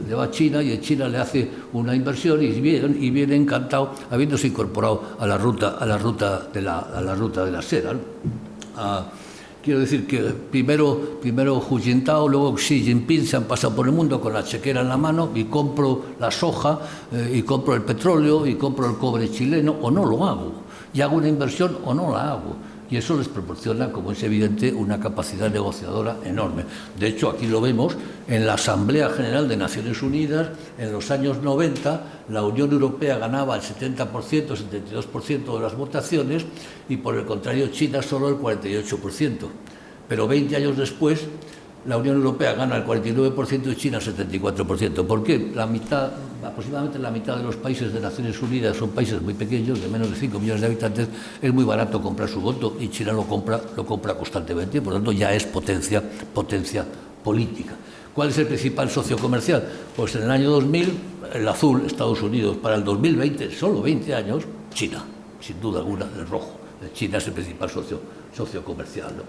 le va a China y en China le hace una inversión y viene encantado, habiéndose incorporado a la ruta de la seda, ¿no? Quiero decir que primero Hu Jintao, luego Xi Jinping se han pasado por el mundo con la chequera en la mano y compro la soja y compro el petróleo y compro el cobre chileno o no lo hago, y hago una inversión o no la hago. Y eso les proporciona, como es evidente, una capacidad negociadora enorme. De hecho, aquí lo vemos en la Asamblea General de Naciones Unidas. En los años 90, la Unión Europea ganaba el 70%, 72% de las votaciones y, por el contrario, China solo el 48%. Pero 20 años después, la Unión Europea gana el 49% y China el 74%. ¿Por qué? Aproximadamente la mitad de los países de Naciones Unidas son países muy pequeños, de menos de 5 millones de habitantes. Es muy barato comprar su voto y China lo compra constantemente. Por lo tanto, ya es potencia política. ¿Cuál es el principal socio comercial? Pues en el año 2000, el azul, Estados Unidos. Para el 2020, solo 20 años, China. Sin duda alguna, el rojo. China es el principal socio comercial, ¿no?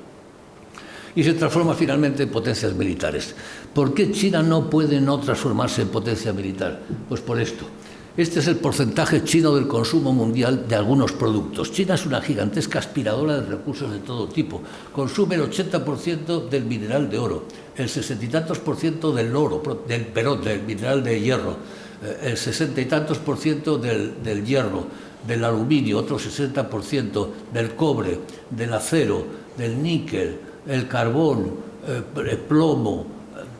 y se transforma finalmente en potencias militares. ¿Por qué China no puede no transformarse en potencia militar? Pues por esto. Este es el porcentaje chino del consumo mundial de algunos productos. China es una gigantesca aspiradora de recursos de todo tipo. Consume el 80% del mineral de oro, el 60 y tantos % del mineral de hierro, el 60 y tantos % del hierro, del aluminio, otro 60%, del cobre, del acero, del níquel, el carbón, el plomo,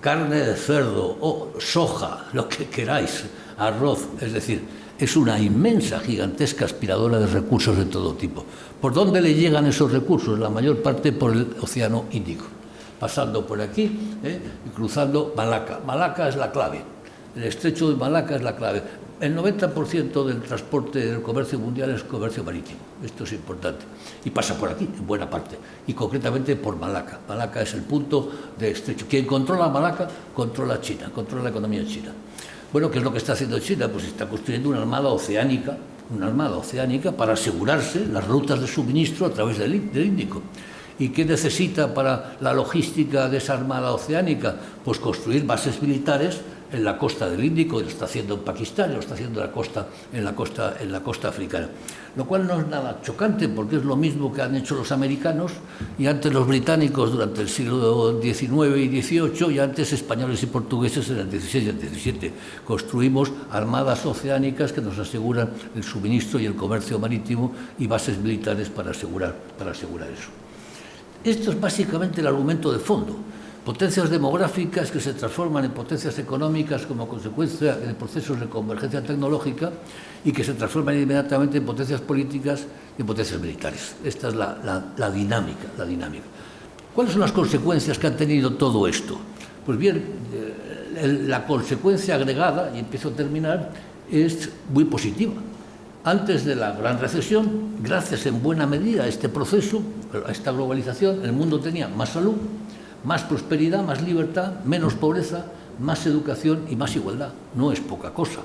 carne de cerdo, soja, lo que queráis, arroz, es decir, es una inmensa, gigantesca aspiradora de recursos de todo tipo. ¿Por dónde le llegan esos recursos? La mayor parte por el Océano Índico, pasando por aquí y cruzando Malaca. Malaca es la clave, el estrecho de Malaca es la clave. El 90% del transporte del comercio mundial es comercio marítimo, esto es importante, y pasa por aquí, en buena parte, y concretamente por Malaca. Malaca es el punto de estrecho. Quien controla Malaca, controla China, controla la economía china. Bueno, ¿qué es lo que está haciendo China? Pues está construyendo una armada oceánica para asegurarse las rutas de suministro a través del Índico. ¿Y qué necesita para la logística de esa armada oceánica? Pues construir bases militares en la costa del Índico, lo está haciendo en Pakistán, lo está haciendo en la costa africana. Lo cual no es nada chocante, porque es lo mismo que han hecho los americanos y antes los británicos durante el siglo XIX y XVIII y antes españoles y portugueses en el XVI y el XVII. Construimos armadas oceánicas que nos aseguran el suministro y el comercio marítimo y bases militares para asegurar eso. Esto es básicamente el argumento de fondo. Potencias demográficas que se transforman en potencias económicas como consecuencia de procesos de convergencia tecnológica y que se transforman inmediatamente en potencias políticas y en potencias militares. Esta es la dinámica. ¿Cuáles son las consecuencias que han tenido todo esto? Pues bien, la consecuencia agregada, y empiezo a terminar, es muy positiva. Antes de la gran recesión, gracias en buena medida a este proceso, a esta globalización, el mundo tenía más salud, más prosperidad, más libertad, menos pobreza, más educación y más igualdad. No es poca cosa.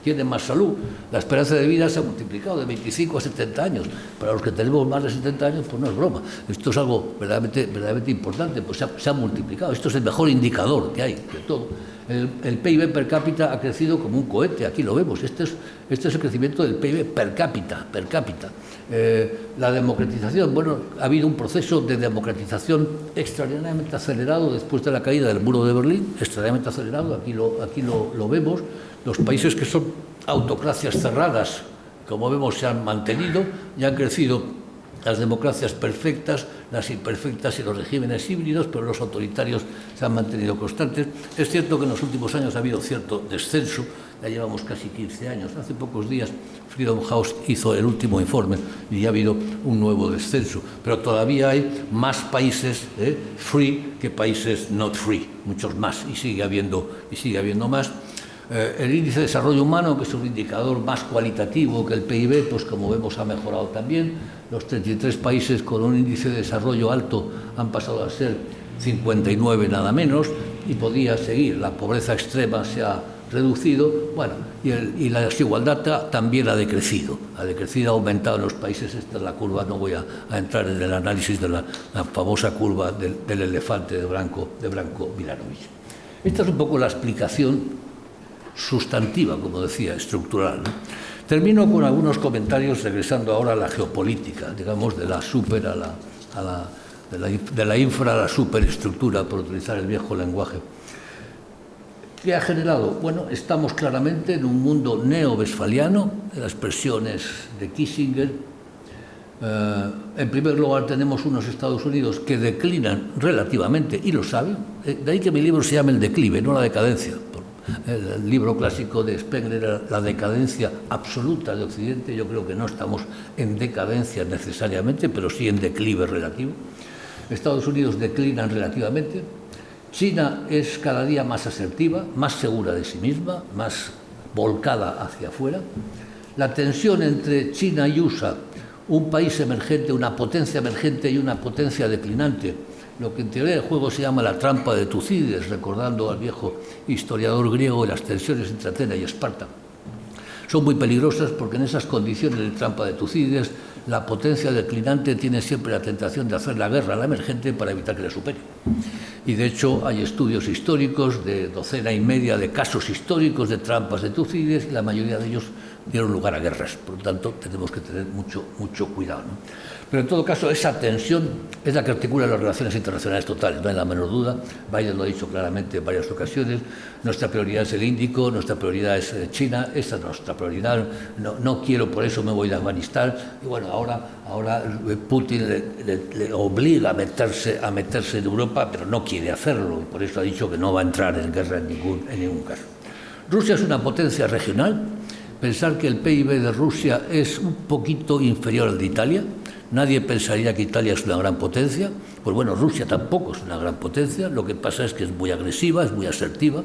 Tienen más salud. La esperanza de vida se ha multiplicado de 25 a 70 años. Para los que tenemos más de 70 años, pues no es broma. Esto es algo verdaderamente importante, pues se ha multiplicado. Esto es el mejor indicador que hay de todo. El PIB per cápita ha crecido como un cohete, aquí lo vemos. Este es el crecimiento del PIB per cápita. La democratización, bueno, ha habido un proceso de democratización extraordinariamente acelerado después de la caída del muro de Berlín, extraordinariamente acelerado, aquí lo vemos. Los países que son autocracias cerradas, como vemos, se han mantenido y han crecido las democracias perfectas, las imperfectas y los regímenes híbridos, pero los autoritarios se han mantenido constantes. Es cierto que en los últimos años ha habido cierto descenso, ya llevamos casi 15 años. Hace pocos días Freedom House hizo el último informe y ya ha habido un nuevo descenso, pero todavía hay más países free que países not free, muchos más, y sigue habiendo más. El índice de desarrollo humano, que es un indicador más cualitativo que el PIB, pues como vemos ha mejorado también. Los 33 países con un índice de desarrollo alto han pasado a ser 59 nada menos, y podía seguir. La pobreza extrema se ha reducido, bueno, y la desigualdad también ha decrecido, ha aumentado en los países. Esta es la curva, no voy a entrar en el análisis de la famosa curva del elefante de Branko Milanovic. Esta es un poco la explicación sustantiva, como decía, estructural, ¿no? Termino con algunos comentarios, regresando ahora a la geopolítica, digamos, de la infra a la superestructura, por utilizar el viejo lenguaje. ¿Qué ha generado? Bueno, estamos claramente en un mundo neo-westfaliano, de las presiones de Kissinger. En primer lugar, tenemos unos Estados Unidos que declinan relativamente, y lo saben. De ahí que mi libro se llame El declive, no la decadencia. El libro clásico de Spengler era La decadencia absoluta de Occidente. Yo creo que no estamos en decadencia necesariamente, pero sí en declive relativo. Estados Unidos declinan relativamente. China es cada día más asertiva, más segura de sí misma, más volcada hacia afuera. La tensión entre China y USA, un país emergente, una potencia emergente y una potencia declinante, lo que en teoría del juego se llama la trampa de Tucídides, recordando al viejo historiador griego de las tensiones entre Atenas y Esparta. Son muy peligrosas porque en esas condiciones de trampa de Tucídides la potencia declinante tiene siempre la tentación de hacer la guerra a la emergente para evitar que la supere. Y de hecho hay estudios históricos de docena y media de casos históricos de trampas de Tucídides y la mayoría de ellos dieron lugar a guerras. Por lo tanto, tenemos que tener mucho cuidado, ¿no? Pero en todo caso, esa tensión es la que articula las relaciones internacionales totales, no hay la menor duda. Biden lo ha dicho claramente en varias ocasiones. Nuestra prioridad es el Índico, nuestra prioridad es China, esa es nuestra prioridad. No quiero, por eso me voy de Afganistán. Y bueno, ahora Putin le obliga a meterse en Europa, pero no quiere hacerlo. Y por eso ha dicho que no va a entrar en guerra en ningún caso. Rusia es una potencia regional. Pensar que el PIB de Rusia es un poquito inferior al de Italia. Nadie pensaría que Italia es una gran potencia. Pues bueno, Rusia tampoco es una gran potencia. Lo que pasa es que es muy agresiva, es muy asertiva,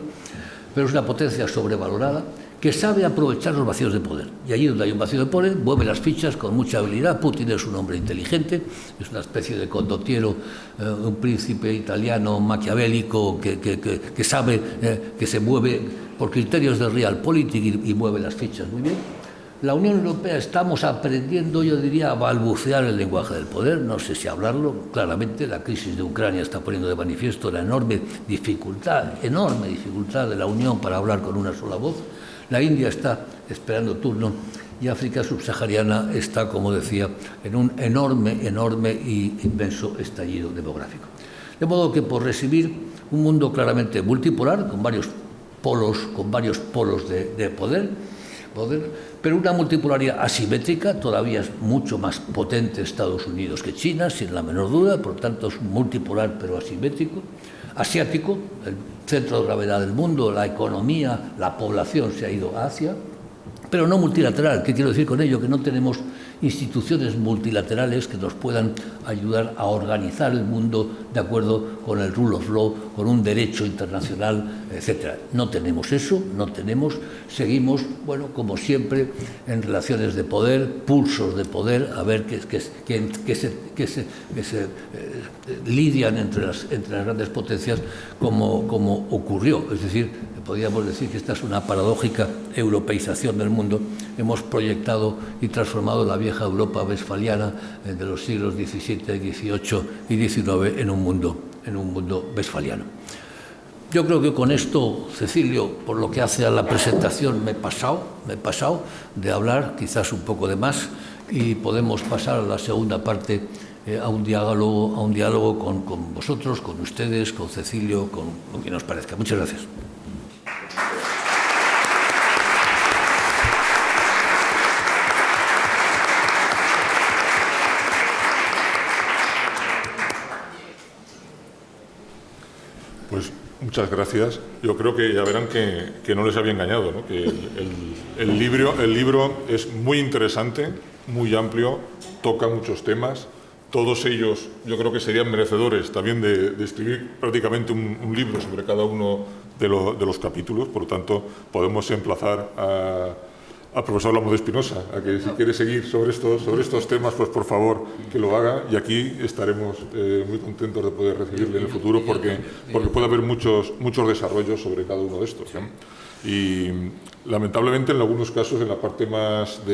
pero es una potencia sobrevalorada que sabe aprovechar los vacíos de poder. Y allí donde hay un vacío de poder, mueve las fichas con mucha habilidad. Putin es un hombre inteligente, es una especie de condottiero, un príncipe italiano maquiavélico que sabe que se mueve por criterios de realpolitik y mueve las fichas muy bien. La Unión Europea estamos aprendiendo, yo diría, a balbucear el lenguaje del poder, no sé si hablarlo. Claramente la crisis de Ucrania está poniendo de manifiesto la enorme dificultad de la Unión para hablar con una sola voz. La India está esperando turno y África subsahariana está, como decía, en un enorme y inmenso estallido demográfico. De modo que, por resumir, un mundo claramente multipolar, con varios polos de poder, pero una multipolaridad asimétrica. Todavía es mucho más potente Estados Unidos que China, sin la menor duda, por tanto es multipolar pero asimétrico. Asiático, el centro de gravedad del mundo, la economía, la población se ha ido a Asia, pero no multilateral. ¿Qué quiero decir con ello? Que no tenemos instituciones multilaterales que nos puedan ayudar a organizar el mundo de acuerdo con el rule of law, con un derecho internacional, etc. No tenemos eso, seguimos, bueno, como siempre, en relaciones de poder, pulsos de poder, a ver qué se lidian entre las grandes potencias, como ocurrió. Es decir, podríamos decir que esta es una paradójica europeización del mundo. Hemos proyectado y transformado la vieja Europa westfaliana de los siglos XVII, XVIII y XIX en un mundo westfaliano. Yo creo que con esto, Cecilio, por lo que hace a la presentación, me he pasado de hablar, quizás un poco de más, y podemos pasar a la segunda parte, a un diálogo con vosotros, con ustedes, con Cecilio, con quien os parezca. Muchas gracias. Pues muchas gracias. Yo creo que ya verán que no les había engañado, ¿no? Que el libro es muy interesante, muy amplio, toca muchos temas. Todos ellos yo creo que serían merecedores también de escribir prácticamente un libro sobre cada uno de los capítulos. Por lo tanto, podemos emplazar al profesor Lamude Espinosa a que si quiere seguir sobre estos temas, pues por favor que lo haga, y aquí estaremos muy contentos de poder recibirle en el futuro porque puede haber muchos desarrollos sobre cada uno de estos, ¿no? Y lamentablemente en algunos casos en la parte más yo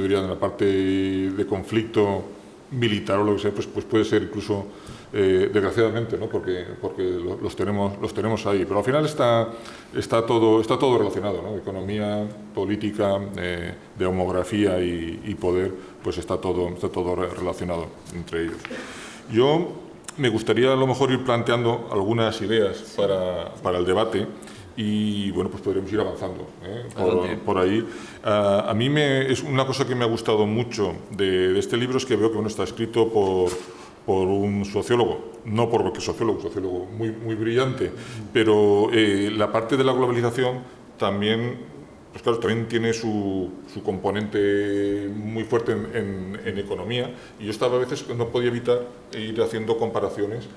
diría en la parte de conflicto militar o lo que sea, pues puede ser incluso desgraciadamente, ¿no? porque los tenemos ahí, pero al final está todo relacionado, ¿no? Economía, política, demografía y poder, pues está todo relacionado entre ellos. Yo me gustaría a lo mejor ir planteando algunas ideas para el debate. Y bueno, pues podremos ir avanzando por ahí. A mí es una cosa que me ha gustado mucho de este libro, es que veo que está escrito por un sociólogo, no porque es sociólogo, un sociólogo muy brillante, pero la parte de la globalización también, pues claro, también tiene su componente muy fuerte en economía, y yo estaba a veces no podía evitar ir haciendo comparaciones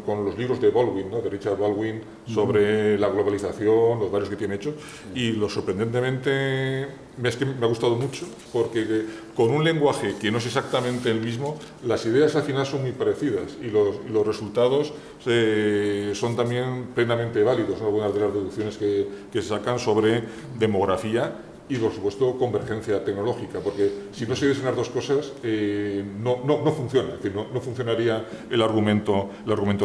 con los libros de Baldwin, ¿no? De Richard Baldwin, sobre la globalización, los varios que tiene hechos, y lo sorprendentemente es que me ha gustado mucho, porque con un lenguaje que no es exactamente el mismo, las ideas al final son muy parecidas y los resultados son también plenamente válidos, ¿no? Algunas de las deducciones que se sacan sobre demografía y, por supuesto, convergencia tecnológica, porque si no se dicen las dos cosas, no funciona, es decir, no funcionaría el argumento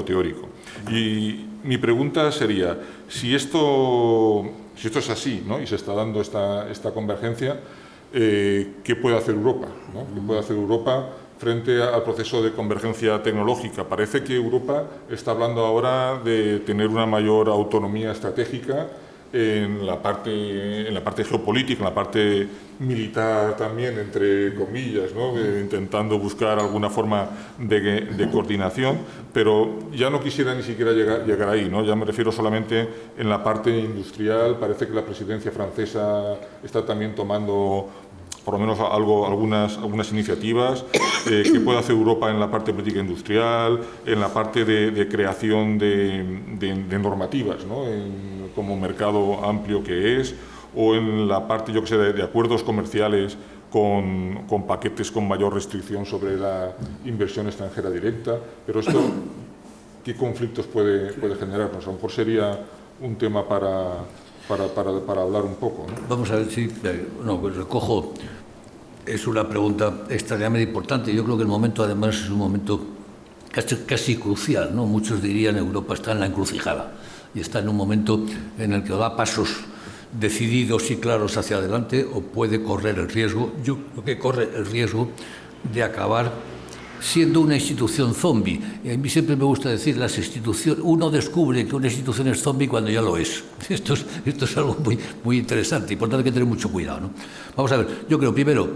teórico. Y mi pregunta sería, si esto es así, ¿no?, y se está dando esta convergencia, ¿qué puede hacer Europa, ¿no? ¿Qué puede hacer Europa frente al proceso de convergencia tecnológica? Parece que Europa está hablando ahora de tener una mayor autonomía estratégica en la parte geopolítica, en la parte militar también, entre comillas, ¿no?, intentando buscar alguna forma de coordinación, pero ya no quisiera ni siquiera llegar ahí, ¿no? Ya me refiero solamente en la parte industrial. Parece que la presidencia francesa está también tomando por lo menos algunas iniciativas. ¿Qué puede hacer Europa en la parte política industrial, en la parte de creación de normativas, ¿no?, como mercado amplio que es, o en la parte, yo que sé, de acuerdos comerciales con paquetes con mayor restricción sobre la inversión extranjera directa? Pero esto, ¿qué conflictos puede generarnos? A lo mejor sería un tema para hablar un poco, ¿no? Vamos a ver si... pues recojo. Es una pregunta extraordinariamente importante. Yo creo que el momento, además, es un momento casi crucial, ¿no? Muchos dirían Europa está en la encrucijada y está en un momento en el que da pasos decididos y claros hacia adelante o puede correr el riesgo, yo creo que corre el riesgo de acabar siendo una institución zombie. A mí siempre me gusta decir, las instituciones, uno descubre que una institución es zombie cuando ya lo es. Esto es algo muy interesante y por tanto hay que tener mucho cuidado, ¿no? Vamos a ver, yo creo, primero,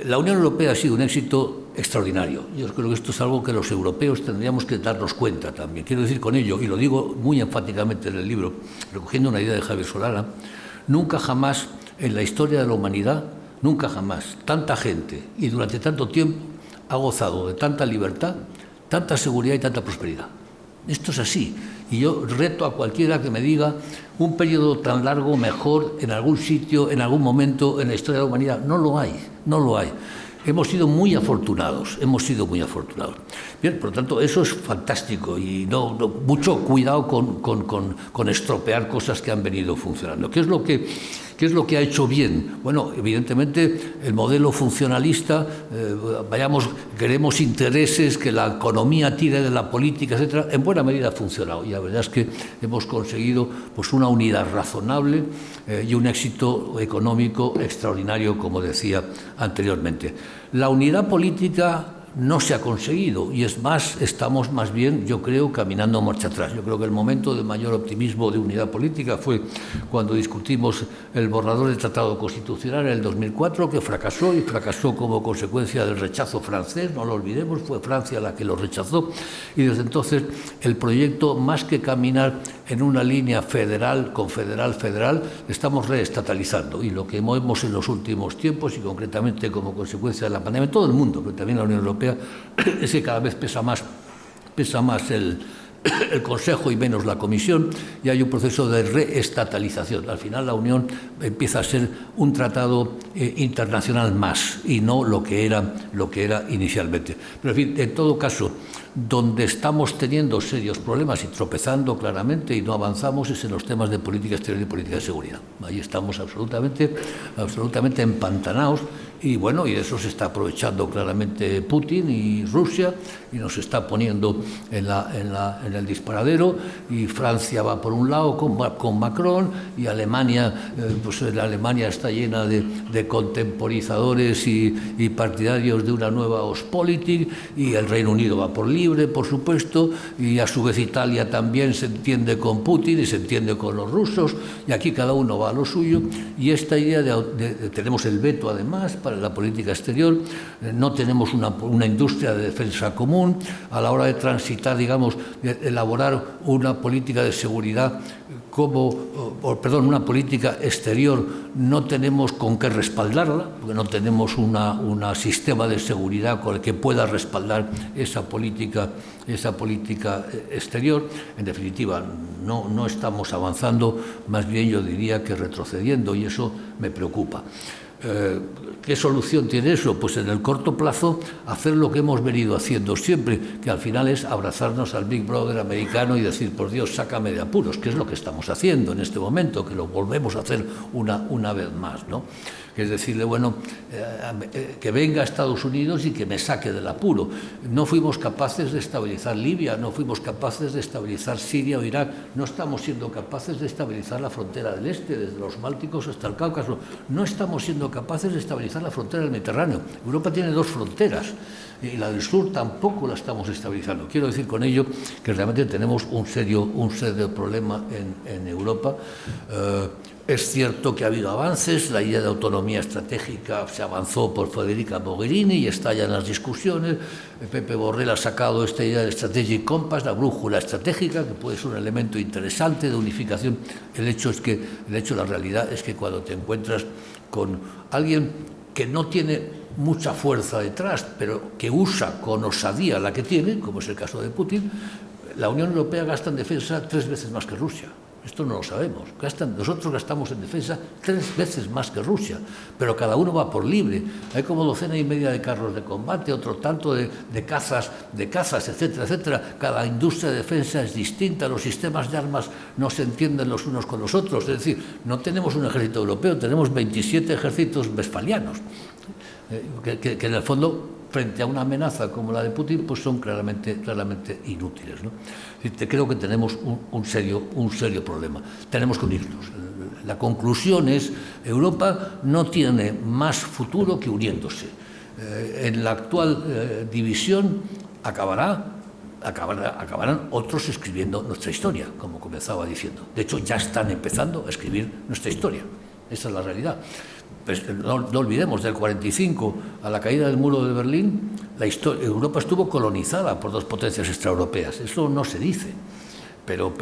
la Unión Europea ha sido un éxito extraordinario. Yo creo que esto es algo que los europeos tendríamos que darnos cuenta también. Quiero decir con ello, y lo digo muy enfáticamente en el libro, recogiendo una idea de Javier Solana, nunca jamás en la historia de la humanidad, nunca jamás, tanta gente y durante tanto tiempo ha gozado de tanta libertad, tanta seguridad y tanta prosperidad. Esto es así. Y yo reto a cualquiera que me diga un periodo tan largo mejor en algún sitio, en algún momento en la historia de la humanidad. No lo hay, no lo hay. Hemos sido muy afortunados, Bien, por lo tanto, eso es fantástico y mucho cuidado con estropear cosas que han venido funcionando. ¿Qué es lo que ha hecho bien? Bueno, evidentemente, el modelo funcionalista, queremos intereses, que la economía tire de la política, etcétera, en buena medida ha funcionado. Y la verdad es que hemos conseguido pues, una unidad razonable y un éxito económico extraordinario, como decía anteriormente. La unidad política no se ha conseguido y es más, estamos más bien, yo creo, caminando marcha atrás. Yo creo que el momento de mayor optimismo de unidad política fue cuando discutimos el borrador del Tratado Constitucional en el 2004, que fracasó y fracasó como consecuencia del rechazo francés, no lo olvidemos, fue Francia la que lo rechazó y desde entonces el proyecto, más que caminar en una línea federal, confederal, estamos reestatalizando y lo que vemos en los últimos tiempos y concretamente como consecuencia de la pandemia en todo el mundo, pero también en la Unión Europea, es que cada vez pesa más el Consejo y menos la Comisión y hay un proceso de reestatalización. Al final la Unión empieza a ser un tratado internacional más y no lo que era inicialmente. Pero en fin, en todo caso, donde estamos teniendo serios problemas y tropezando claramente y no avanzamos es en los temas de política exterior y política de seguridad. Ahí estamos absolutamente empantanados y bueno, y de eso se está aprovechando claramente Putin y Rusia y nos está poniendo en el disparadero y Francia va por un lado con Macron y Alemania, pues la Alemania está llena de contemporizadores y partidarios de una nueva Ostpolitik y el Reino Unido va por libre, por supuesto, y a su vez Italia también se entiende con Putin y se entiende con los rusos y aquí cada uno va a lo suyo y esta idea tenemos el veto además para la política exterior, no tenemos una industria de defensa común, a la hora de transitar, digamos, de elaborar una política de seguridad una política exterior, no tenemos con qué respaldarla, porque no tenemos un sistema de seguridad con el que pueda respaldar esa política exterior. En definitiva, no estamos avanzando, más bien yo diría que retrocediendo, y eso me preocupa. ¿Qué solución tiene eso? Pues en el corto plazo hacer lo que hemos venido haciendo siempre, que al final es abrazarnos al Big Brother americano y decir, por Dios, sácame de apuros, que es lo que estamos haciendo en este momento, que lo volvemos a hacer una vez más, ¿no? Que es decirle, bueno, que venga a Estados Unidos y que me saque del apuro. No fuimos capaces de estabilizar Libia, no fuimos capaces de estabilizar Siria o Irak, no estamos siendo capaces de estabilizar la frontera del este, desde los Bálticos hasta el Cáucaso, no estamos siendo capaces de estabilizar la frontera del Mediterráneo. Europa tiene dos fronteras y la del sur tampoco la estamos estabilizando. Quiero decir con ello que realmente tenemos un serio problema en Europa. Es cierto que ha habido avances, la idea de autonomía estratégica se avanzó por Federica Mogherini y está ya en las discusiones. Pepe Borrell ha sacado esta idea del Strategic Compass, la brújula estratégica, que puede ser un elemento interesante de unificación. La realidad es que cuando te encuentras con alguien que no tiene mucha fuerza detrás, pero que usa con osadía la que tiene, como es el caso de Putin, la Unión Europea gasta en defensa 3 veces más que Rusia. Esto no lo sabemos. Nosotros gastamos en defensa 3 veces más que Rusia, pero cada uno va por libre. Hay como 1,5 de carros de combate, otro tanto de cazas, etcétera, etcétera. Cada industria de defensa es distinta, los sistemas de armas no se entienden los unos con los otros. Es decir, no tenemos un ejército europeo, tenemos 27 ejércitos westfalianos, que en el fondo, frente a una amenaza como la de Putin, pues son claramente inútiles, ¿no? Creo que tenemos un serio problema. Tenemos que unirnos. La conclusión es, Europa no tiene más futuro que uniéndose. En la actual división acabarán otros escribiendo nuestra historia, como comenzaba diciendo. De hecho, ya están empezando a escribir nuestra historia. Esa es la realidad. Pues no olvidemos, del 45 a la caída del muro de Berlín, Europa estuvo colonizada por 2 potencias extraeuropeas. Eso no se dice. Pero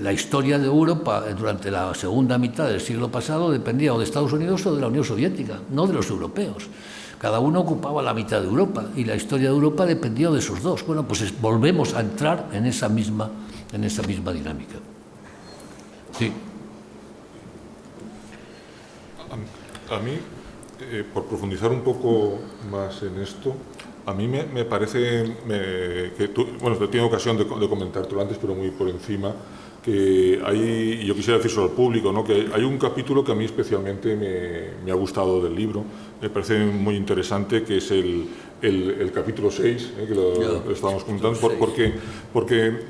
la historia de Europa durante la segunda mitad del siglo pasado dependía o de Estados Unidos o de la Unión Soviética, no de los europeos. Cada uno ocupaba la mitad de Europa y la historia de Europa dependía de esos dos. Bueno, pues volvemos a entrar en esa misma dinámica. Sí. A mí, por profundizar un poco más en esto, a mí me parece que tú, bueno, he tenido ocasión de comentártelo antes, pero muy por encima, que hay, y yo quisiera decir sobre el público, ¿no?, que hay un capítulo que a mí especialmente me ha gustado del libro, me parece muy interesante, que es el capítulo 6, que lo estábamos comentando, porque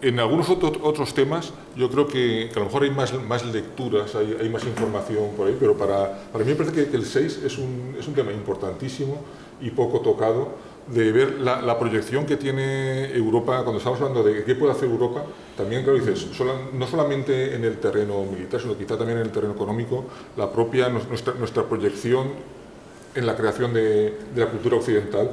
en algunos otros temas yo creo que a lo mejor hay más lecturas, hay más información por ahí, pero para mí me parece que el 6 es un tema importantísimo y poco tocado, de ver la proyección que tiene Europa. Cuando estamos hablando de qué puede hacer Europa, también, claro, dices, no solamente en el terreno militar, sino quizá también en el terreno económico, la propia, nuestra proyección en la creación de la cultura occidental,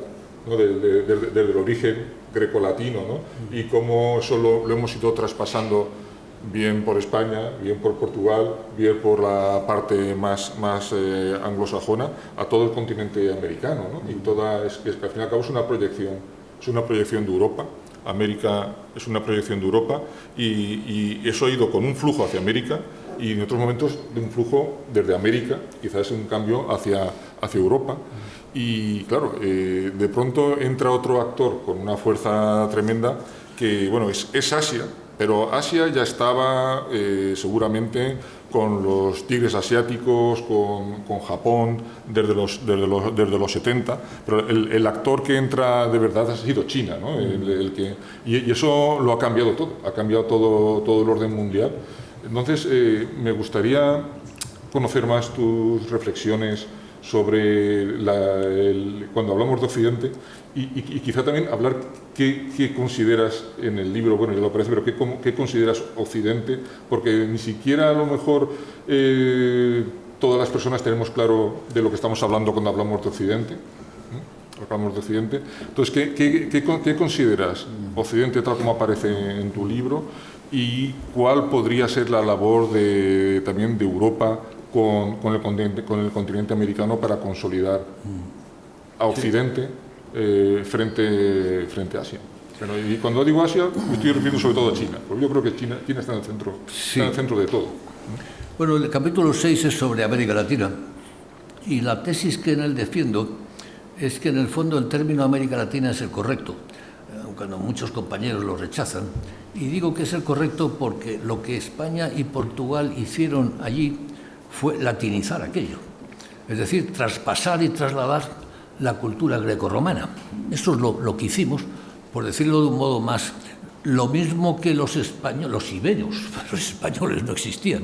¿no?, desde el origen grecolatino, ¿no?, y cómo eso lo hemos ido traspasando bien por España, bien por Portugal, bien por la parte más anglosajona, a todo el continente americano, ¿no? Y es que al fin y al cabo es una proyección de Europa. América es una proyección de Europa y eso ha ido con un flujo hacia América y en otros momentos de un flujo desde América, quizás un cambio hacia Europa. Y claro, de pronto entra otro actor con una fuerza tremenda que, bueno, es Asia, pero Asia ya estaba seguramente con los tigres asiáticos, con Japón desde los 70, pero el actor que entra de verdad ha sido China, ¿no? Y eso lo ha cambiado todo el orden mundial. Entonces, me gustaría conocer más tus reflexiones sobre cuando hablamos de Occidente y quizá también hablar qué consideras en el libro, bueno, ya lo parece, pero qué consideras Occidente, porque ni siquiera a lo mejor todas las personas tenemos claro de lo que estamos hablando cuando hablamos de Occidente. Entonces, ¿qué consideras Occidente tal como aparece en tu libro y cuál podría ser la labor también de Europa con el continente americano para consolidar a Occidente frente a Asia? Bueno, y cuando digo Asia me estoy refiriendo sobre todo a China, porque yo creo que China está en el centro de todo. Bueno, el capítulo 6 es sobre América Latina y la tesis que en él defiendo es que en el fondo el término América Latina es el correcto, aunque muchos compañeros lo rechazan. Y digo que es el correcto porque lo que España y Portugal hicieron allí fue latinizar aquello, es decir, traspasar y trasladar la cultura grecorromana. Eso es lo que hicimos, por decirlo de un modo más, lo mismo que los españoles, los iberios, los españoles no existían.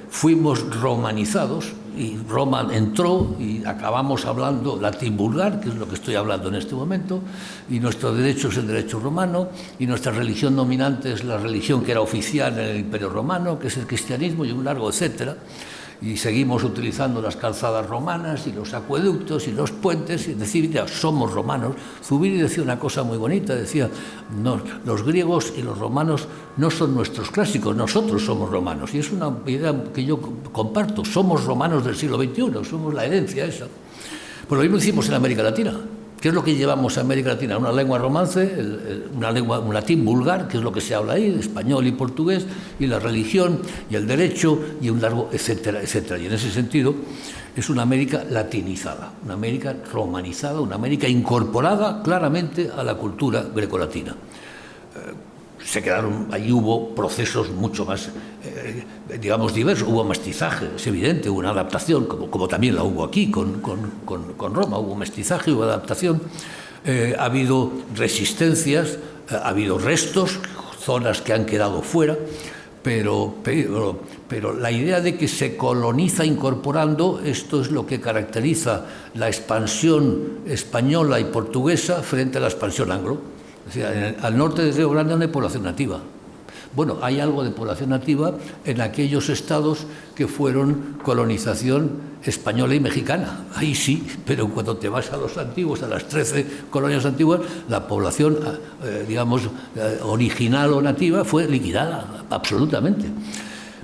Fuimos romanizados y Roma entró y acabamos hablando latín vulgar, que es lo que estoy hablando en este momento, y nuestro derecho es el derecho romano, y nuestra religión dominante es la religión que era oficial en el Imperio Romano, que es el cristianismo, y un largo etcétera. Y seguimos utilizando las calzadas romanas y los acueductos y los puentes, y decir, ya, somos romanos. Zubiri decía una cosa muy bonita, decía, no, los griegos y los romanos no son nuestros clásicos, nosotros somos romanos. Y es una idea que yo comparto, somos romanos del siglo XXI, somos la herencia esa. Pues lo mismo hicimos en América Latina. ¿Qué es lo que llevamos a América Latina? Una lengua romance, un latín vulgar, que es lo que se habla ahí, español y portugués, y la religión y el derecho y un largo etcétera, etcétera. Y en ese sentido es una América latinizada, una América romanizada, una América incorporada claramente a la cultura grecolatina. Allí hubo procesos mucho más, digamos, diversos, hubo mestizaje, es evidente, hubo una adaptación, como también la hubo aquí con Roma, hubo mestizaje, hubo adaptación, ha habido resistencias, ha habido restos, zonas que han quedado fuera, pero la idea de que se coloniza incorporando, esto es lo que caracteriza la expansión española y portuguesa frente a la expansión anglo. O sea, al norte de Río Grande no hay población nativa. Bueno, hay algo de población nativa en aquellos estados que fueron colonización española y mexicana. Ahí sí, pero cuando te vas a los antiguos, a las 13 colonias antiguas, la población, digamos, original o nativa fue liquidada, absolutamente.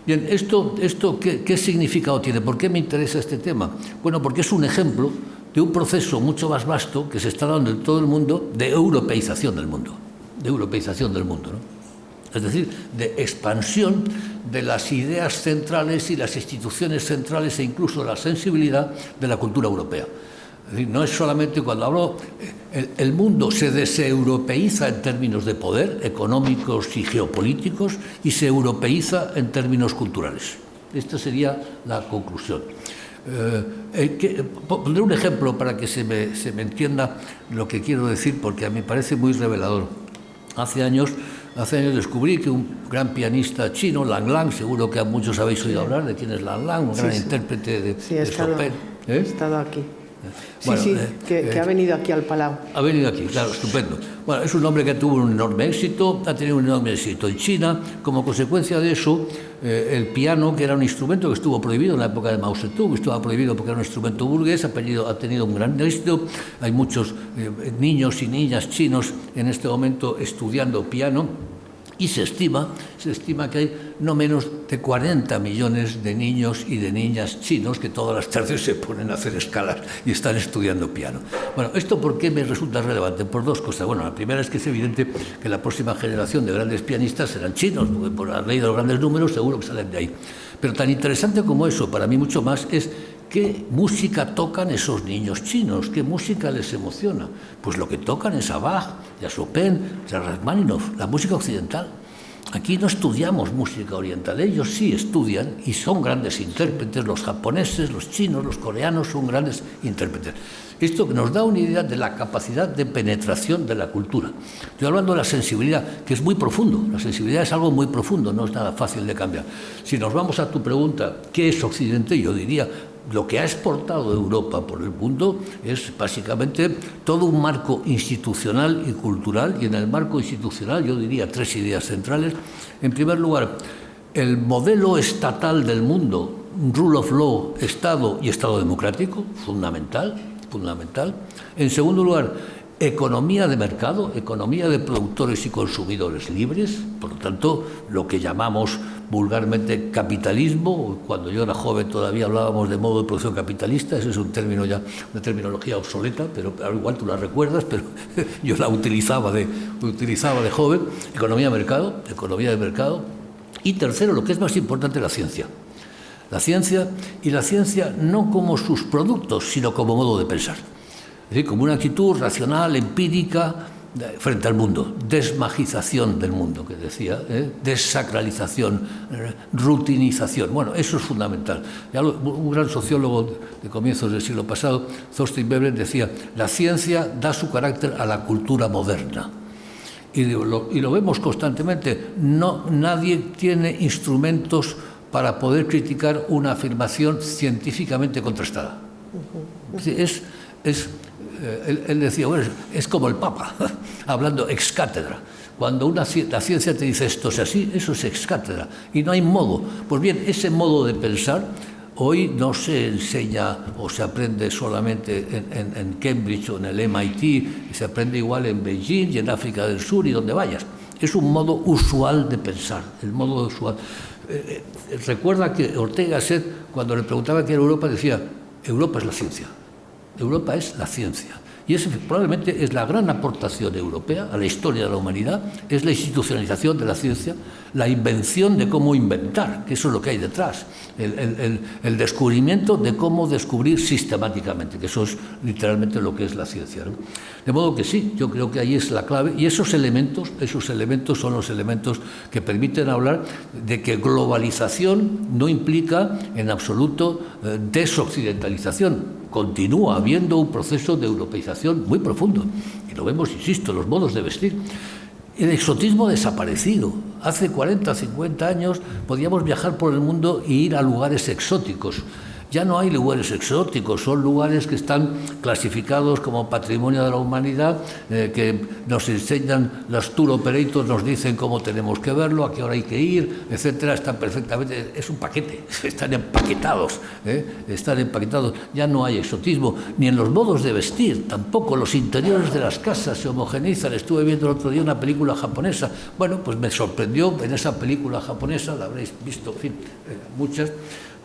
Bien, ¿esto qué significado tiene? ¿Por qué me interesa este tema? Bueno, porque es un ejemplo de un proceso mucho más vasto que se está dando en todo el mundo de europeización del mundo, ¿no? Es decir, de expansión de las ideas centrales y las instituciones centrales e incluso la sensibilidad de la cultura europea. Es decir, no es solamente cuando hablo, el mundo se deseuropeiza en términos de poder económicos y geopolíticos y se europeiza en términos culturales. Esta sería la conclusión. Pondré un ejemplo para que se me entienda lo que quiero decir, porque a mí me parece muy revelador. Hace años descubrí que un gran pianista chino, Lang Lang, seguro que a muchos habéis oído hablar de quién es Lang Lang, un gran intérprete de Chopin. He estado aquí. Bueno, que ha venido aquí al Palau. Ha venido aquí, claro, estupendo. Bueno, es un hombre que tuvo un enorme éxito, ha tenido un enorme éxito en China. Como consecuencia de eso, el piano, que era un instrumento que estuvo prohibido en la época de Mao Zedong, estaba prohibido porque era un instrumento burgués, ha tenido un gran éxito. Hay muchos niños y niñas chinos en este momento estudiando piano. Y se estima que hay no menos de 40 millones de niños y de niñas chinos que todas las tardes se ponen a hacer escalas y están estudiando piano. Bueno, ¿esto por qué me resulta relevante? Por dos cosas. Bueno, la primera es que es evidente que la próxima generación de grandes pianistas serán chinos, porque por la ley de los grandes números seguro que salen de ahí. Pero tan interesante como eso, para mí mucho más, es ¿qué música tocan esos niños chinos? ¿Qué música les emociona? Pues lo que tocan es a Bach, y a Chopin, y a Rachmaninoff, la música occidental. Aquí no estudiamos música oriental, ellos sí estudian y son grandes intérpretes, los japoneses, los chinos, los coreanos son grandes intérpretes. Esto nos da una idea de la capacidad de penetración de la cultura. Estoy hablando de la sensibilidad, que es muy profundo. La sensibilidad es algo muy profundo, no es nada fácil de cambiar. Si nos vamos a tu pregunta, ¿qué es Occidente? Yo diría, lo que ha exportado Europa por el mundo es básicamente todo un marco institucional y cultural, y en el marco institucional yo diría tres ideas centrales. En primer lugar, el modelo estatal del mundo, rule of law, Estado y Estado democrático, fundamental. En segundo lugar, economía de mercado, economía de productores y consumidores libres, por lo tanto, lo que llamamos vulgarmente capitalismo. Cuando yo era joven todavía hablábamos de modo de producción capitalista, ese es un término ya, una terminología obsoleta, pero igual tú la recuerdas, pero yo la utilizaba de joven. Economía de mercado. Y tercero, lo que es más importante, la ciencia. La ciencia, y la ciencia no como sus productos, sino como modo de pensar. Es decir, como una actitud racional, empírica, frente al mundo. Desmagización del mundo, que decía, desacralización, rutinización. Bueno, eso es fundamental. Ya un gran sociólogo de comienzos del siglo pasado, Thorstein Veblen, decía: la ciencia da su carácter a la cultura moderna. Y lo vemos constantemente. Nadie tiene instrumentos para poder criticar una afirmación científicamente contrastada. Él decía, bueno, es como el Papa, hablando ex cátedra. Cuando la ciencia te dice esto es así, eso es ex cátedra. Y no hay modo. Pues bien, ese modo de pensar hoy no se enseña o se aprende solamente en Cambridge o en el MIT, y se aprende igual en Beijing y en África del Sur y donde vayas. Es un modo usual de pensar, el modo usual. Recuerda que Ortega y Gasset, cuando le preguntaba qué era Europa, decía: Europa es la ciencia. Europa es la ciencia. Y esa probablemente es la gran aportación europea a la historia de la humanidad, es la institucionalización de la ciencia, la invención de cómo inventar, que eso es lo que hay detrás, el descubrimiento de cómo descubrir sistemáticamente, que eso es literalmente lo que es la ciencia, ¿no? De modo que sí, yo creo que ahí es la clave, y esos elementos son los elementos que permiten hablar de que globalización no implica en absoluto desoccidentalización. Continúa habiendo un proceso de europeización muy profundo. Y lo vemos, insisto, en los modos de vestir. El exotismo ha desaparecido. Hace 40, 50 años podíamos viajar por el mundo e ir a lugares exóticos. Ya no hay lugares exóticos, son lugares que están clasificados como patrimonio de la humanidad, que nos enseñan, los tour operators nos dicen cómo tenemos que verlo, a qué hora hay que ir, etcétera. Están perfectamente, es un paquete, están empaquetados, ya no hay exotismo, ni en los modos de vestir, tampoco los interiores de las casas se homogeneizan. Estuve viendo el otro día una película japonesa, bueno, pues me sorprendió en esa película japonesa, la habréis visto, en fin, muchas.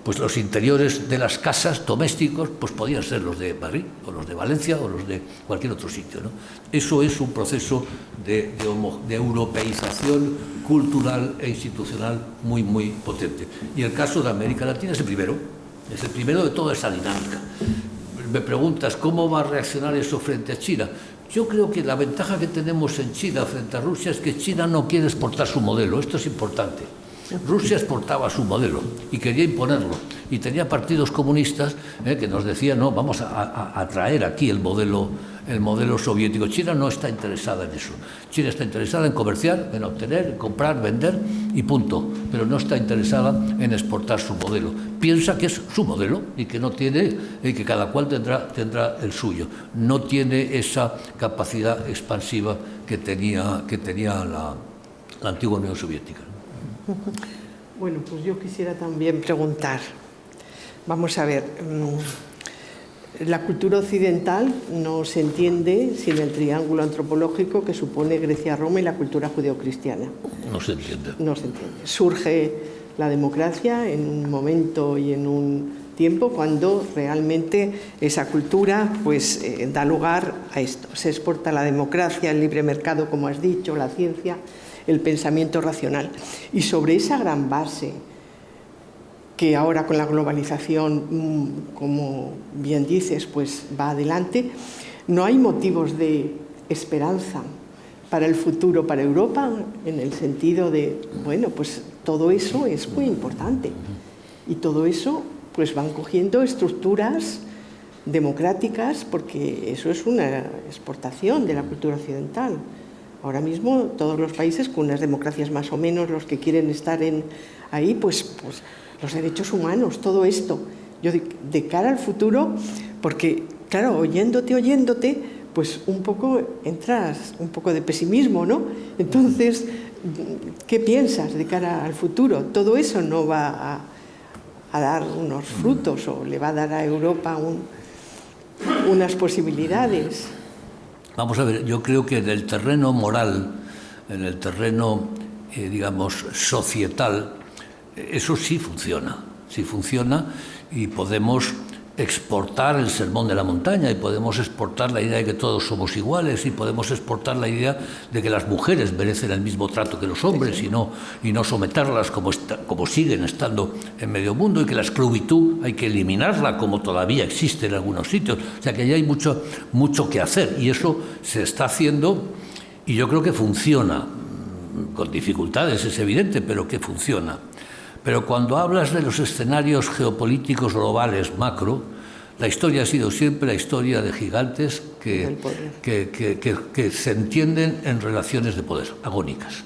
Pues los interiores de las casas domésticos pues podían ser los de Madrid, o los de Valencia, o los de cualquier otro sitio, ¿no? Eso es un proceso de europeización cultural e institucional muy, muy potente. Y el caso de América Latina es el primero de toda esa dinámica. Me preguntas, ¿cómo va a reaccionar eso frente a China? Yo creo que la ventaja que tenemos en China frente a Rusia es que China no quiere exportar su modelo. Esto es importante. Rusia exportaba su modelo y quería imponerlo, y tenía partidos comunistas que nos decían: no, vamos a traer aquí el modelo soviético. China no está interesada en eso. China está interesada en comerciar, en obtener, en comprar, vender y punto, pero no está interesada en exportar su modelo. Piensa que es su modelo y que no tiene, que cada cual tendrá el suyo. No tiene esa capacidad expansiva que tenía la antigua Unión Soviética. Bueno, pues yo quisiera también preguntar, vamos a ver, la cultura occidental no se entiende sin el triángulo antropológico que supone Grecia-Roma y la cultura judeocristiana. No se entiende. No se entiende. Surge la democracia en un momento y en un tiempo cuando realmente esa cultura pues da lugar a esto. Se exporta la democracia, el libre mercado, como has dicho, la ciencia, el pensamiento racional. Y sobre esa gran base, que ahora con la globalización, como bien dices, pues va adelante, no hay motivos de esperanza para el futuro, para Europa, en el sentido de, bueno, pues todo eso es muy importante. Y todo eso, pues van cogiendo estructuras democráticas, porque eso es una exportación de la cultura occidental. Ahora mismo todos los países con unas democracias más o menos, los que quieren estar ahí, pues los derechos humanos, todo esto. Yo de cara al futuro, porque claro, oyéndote, pues un poco entras un poco de pesimismo, ¿no? Entonces, ¿qué piensas de cara al futuro? Todo eso no va a dar unos frutos o le va a dar a Europa unas posibilidades. Vamos a ver, yo creo que en el terreno moral, en el terreno, digamos, societal, eso sí funciona y podemos exportar el sermón de la montaña, y podemos exportar la idea de que todos somos iguales, y podemos exportar la idea de que las mujeres merecen el mismo trato que los hombres, y no someterlas como siguen estando en medio mundo, y que la esclavitud hay que eliminarla como todavía existe en algunos sitios. O sea que allí hay mucho que hacer, y eso se está haciendo, y yo creo que funciona, con dificultades es evidente, pero que funciona. Pero cuando hablas de los escenarios geopolíticos globales macro, la historia ha sido siempre la historia de gigantes que se entienden en relaciones de poder, agónicas.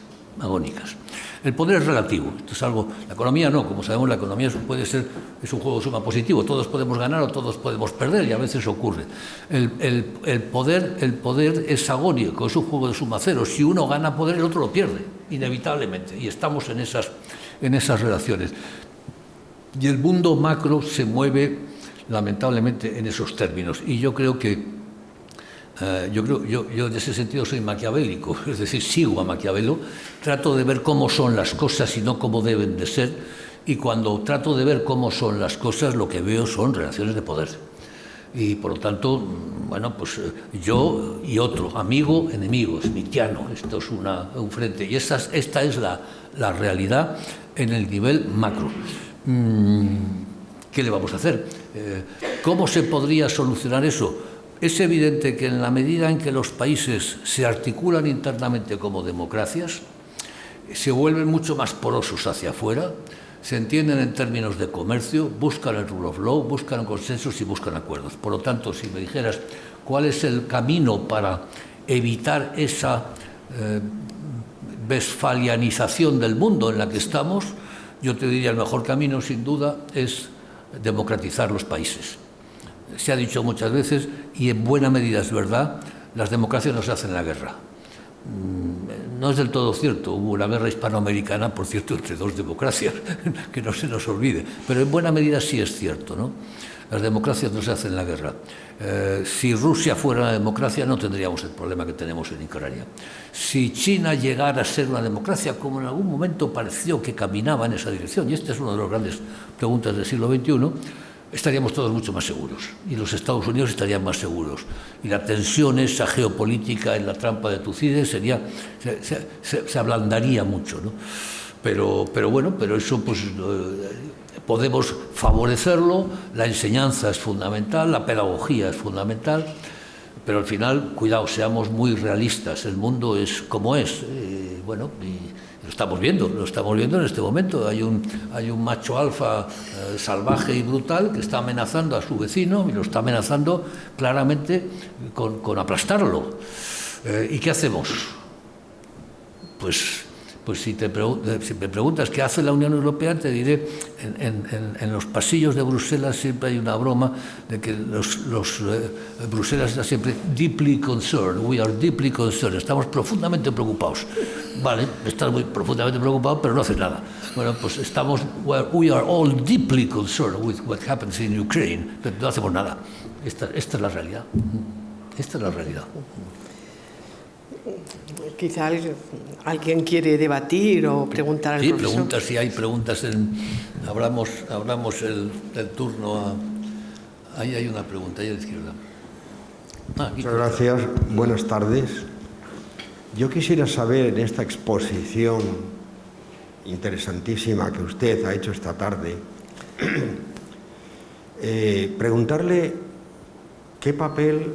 El poder es relativo, esto es algo, la economía no, como sabemos la economía es un juego de suma positivo, todos podemos ganar o todos podemos perder, y a veces ocurre. El poder es agónico, es un juego de suma cero, si uno gana poder el otro lo pierde, inevitablemente, y estamos en esas relaciones. Y el mundo macro se mueve lamentablemente en esos términos, y yo creo que yo en ese sentido soy maquiavélico, es decir, sigo a Maquiavelo, trato de ver cómo son las cosas y no cómo deben de ser, y cuando trato de ver cómo son las cosas lo que veo son relaciones de poder. Y por lo tanto, bueno, pues yo y otro, amigo, enemigo, smitiano, esto es un frente, y esta es la realidad en el nivel macro. ¿Qué le vamos a hacer? ¿Cómo se podría solucionar eso? Es evidente que en la medida en que los países se articulan internamente como democracias, se vuelven mucho más porosos hacia afuera, se entienden en términos de comercio, buscan el rule of law, buscan consensos y buscan acuerdos. Por lo tanto, si me dijeras cuál es el camino para evitar esa westfalianización del mundo en la que estamos, yo te diría el mejor camino, sin duda, es democratizar los países. Se ha dicho muchas veces, y en buena medida es verdad, las democracias no se hacen en la guerra. No es del todo cierto, hubo una guerra hispanoamericana, por cierto, entre dos democracias, que no se nos olvide, pero en buena medida sí es cierto, ¿no? Las democracias no se hacen en la guerra. Si Rusia fuera una democracia, no tendríamos el problema que tenemos en Ucrania. Si China llegara a ser una democracia, como en algún momento pareció que caminaba en esa dirección, y esta es una de las grandes preguntas del siglo XXI, estaríamos todos mucho más seguros, y los Estados Unidos estarían más seguros, y la tensión esa geopolítica en la trampa de Tucídides se ablandaría mucho, ¿no? Pero eso pues podemos favorecerlo, la enseñanza es fundamental, la pedagogía es fundamental, pero al final, cuidado, seamos muy realistas, el mundo es como es, y lo estamos viendo en este momento. Hay un macho alfa salvaje y brutal que está amenazando a su vecino, y lo está amenazando claramente con aplastarlo. ¿Y qué hacemos? Pues si me preguntas qué hace la Unión Europea, te diré, en los pasillos de Bruselas siempre hay una broma de que Bruselas está siempre deeply concerned, we are deeply concerned, estamos profundamente preocupados. Vale, estás muy profundamente preocupado, pero no haces nada. Bueno, pues we are all deeply concerned with what happens in Ukraine, pero no hacemos nada. Esta es la realidad. Esta es la realidad. Quizá alguien quiere debatir o preguntar al profesor. Preguntas, si hay preguntas. Abramos el turno. Ahí hay una pregunta, ahí a la izquierda. Muchas gracias. Buenas tardes. Yo quisiera saber, en esta exposición interesantísima que usted ha hecho esta tarde, preguntarle qué papel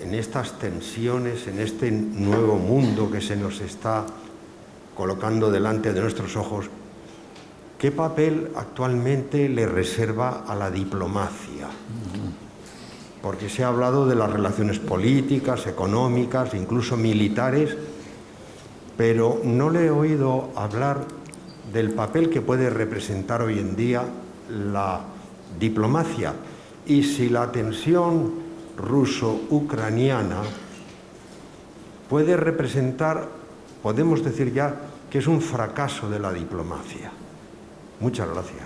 en estas tensiones, en este nuevo mundo que se nos está colocando delante de nuestros ojos, ¿qué papel actualmente le reserva a la diplomacia? Porque se ha hablado de las relaciones políticas, económicas, incluso militares, pero no le he oído hablar del papel que puede representar hoy en día la diplomacia, y si la tensión ruso-ucraniana puede representar, podemos decir ya, que es un fracaso de la diplomacia. Muchas gracias.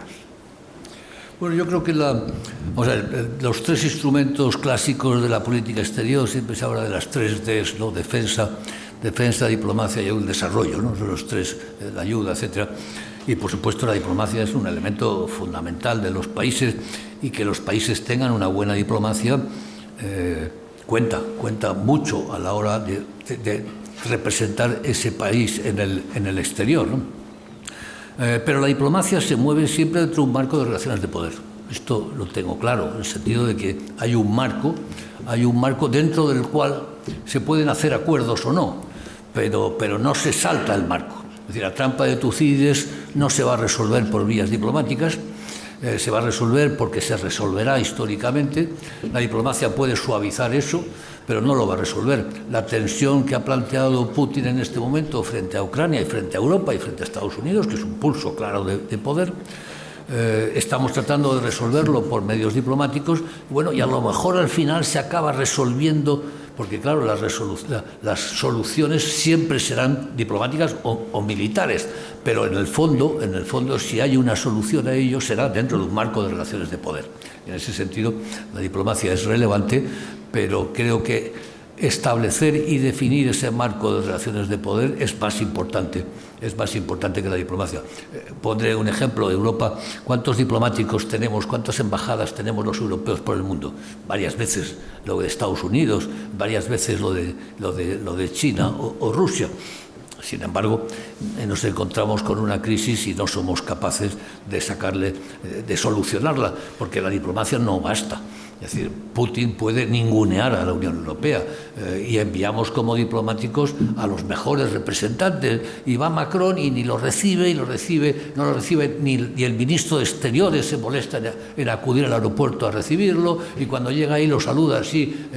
Bueno, yo creo que los tres instrumentos clásicos de la política exterior, siempre se habla de las 3 Ds, ¿no? Defensa, defensa, diplomacia y el desarrollo, ¿no? Son los tres, la ayuda, etcétera. Y, por supuesto, la diplomacia es un elemento fundamental de los países, y que los países tengan una buena diplomacia cuenta mucho a la hora de representar ese país en el exterior, ¿no? Pero la diplomacia se mueve siempre dentro de un marco de relaciones de poder. Esto lo tengo claro, en el sentido de que hay un marco dentro del cual se pueden hacer acuerdos o no, pero no se salta el marco. Es decir, la trampa de Tucídides no se va a resolver por vías diplomáticas, se va a resolver porque se resolverá históricamente. La diplomacia puede suavizar eso, pero no lo va a resolver. La tensión que ha planteado Putin en este momento frente a Ucrania y frente a Europa y frente a Estados Unidos, que es un pulso claro de poder, estamos tratando de resolverlo por medios diplomáticos, bueno, y a lo mejor al final se acaba resolviendo, porque claro, las soluciones siempre serán diplomáticas o militares, pero en el fondo, si hay una solución a ello, será dentro de un marco de relaciones de poder. En ese sentido, la diplomacia es relevante, pero creo que establecer y definir ese marco de relaciones de poder es más importante que la diplomacia. Pondré un ejemplo: Europa, ¿cuántos diplomáticos tenemos, cuántas embajadas tenemos los europeos por el mundo? Varias veces lo de Estados Unidos, varias veces lo de China o Rusia. Sin embargo, nos encontramos con una crisis y no somos capaces de solucionarla, porque la diplomacia no basta. Es decir, Putin puede ningunear a la Unión Europea y enviamos como diplomáticos a los mejores representantes, y va Macron y ni lo recibe, no lo recibe ni el ministro de Exteriores, se molesta en acudir al aeropuerto a recibirlo, y cuando llega ahí lo saluda así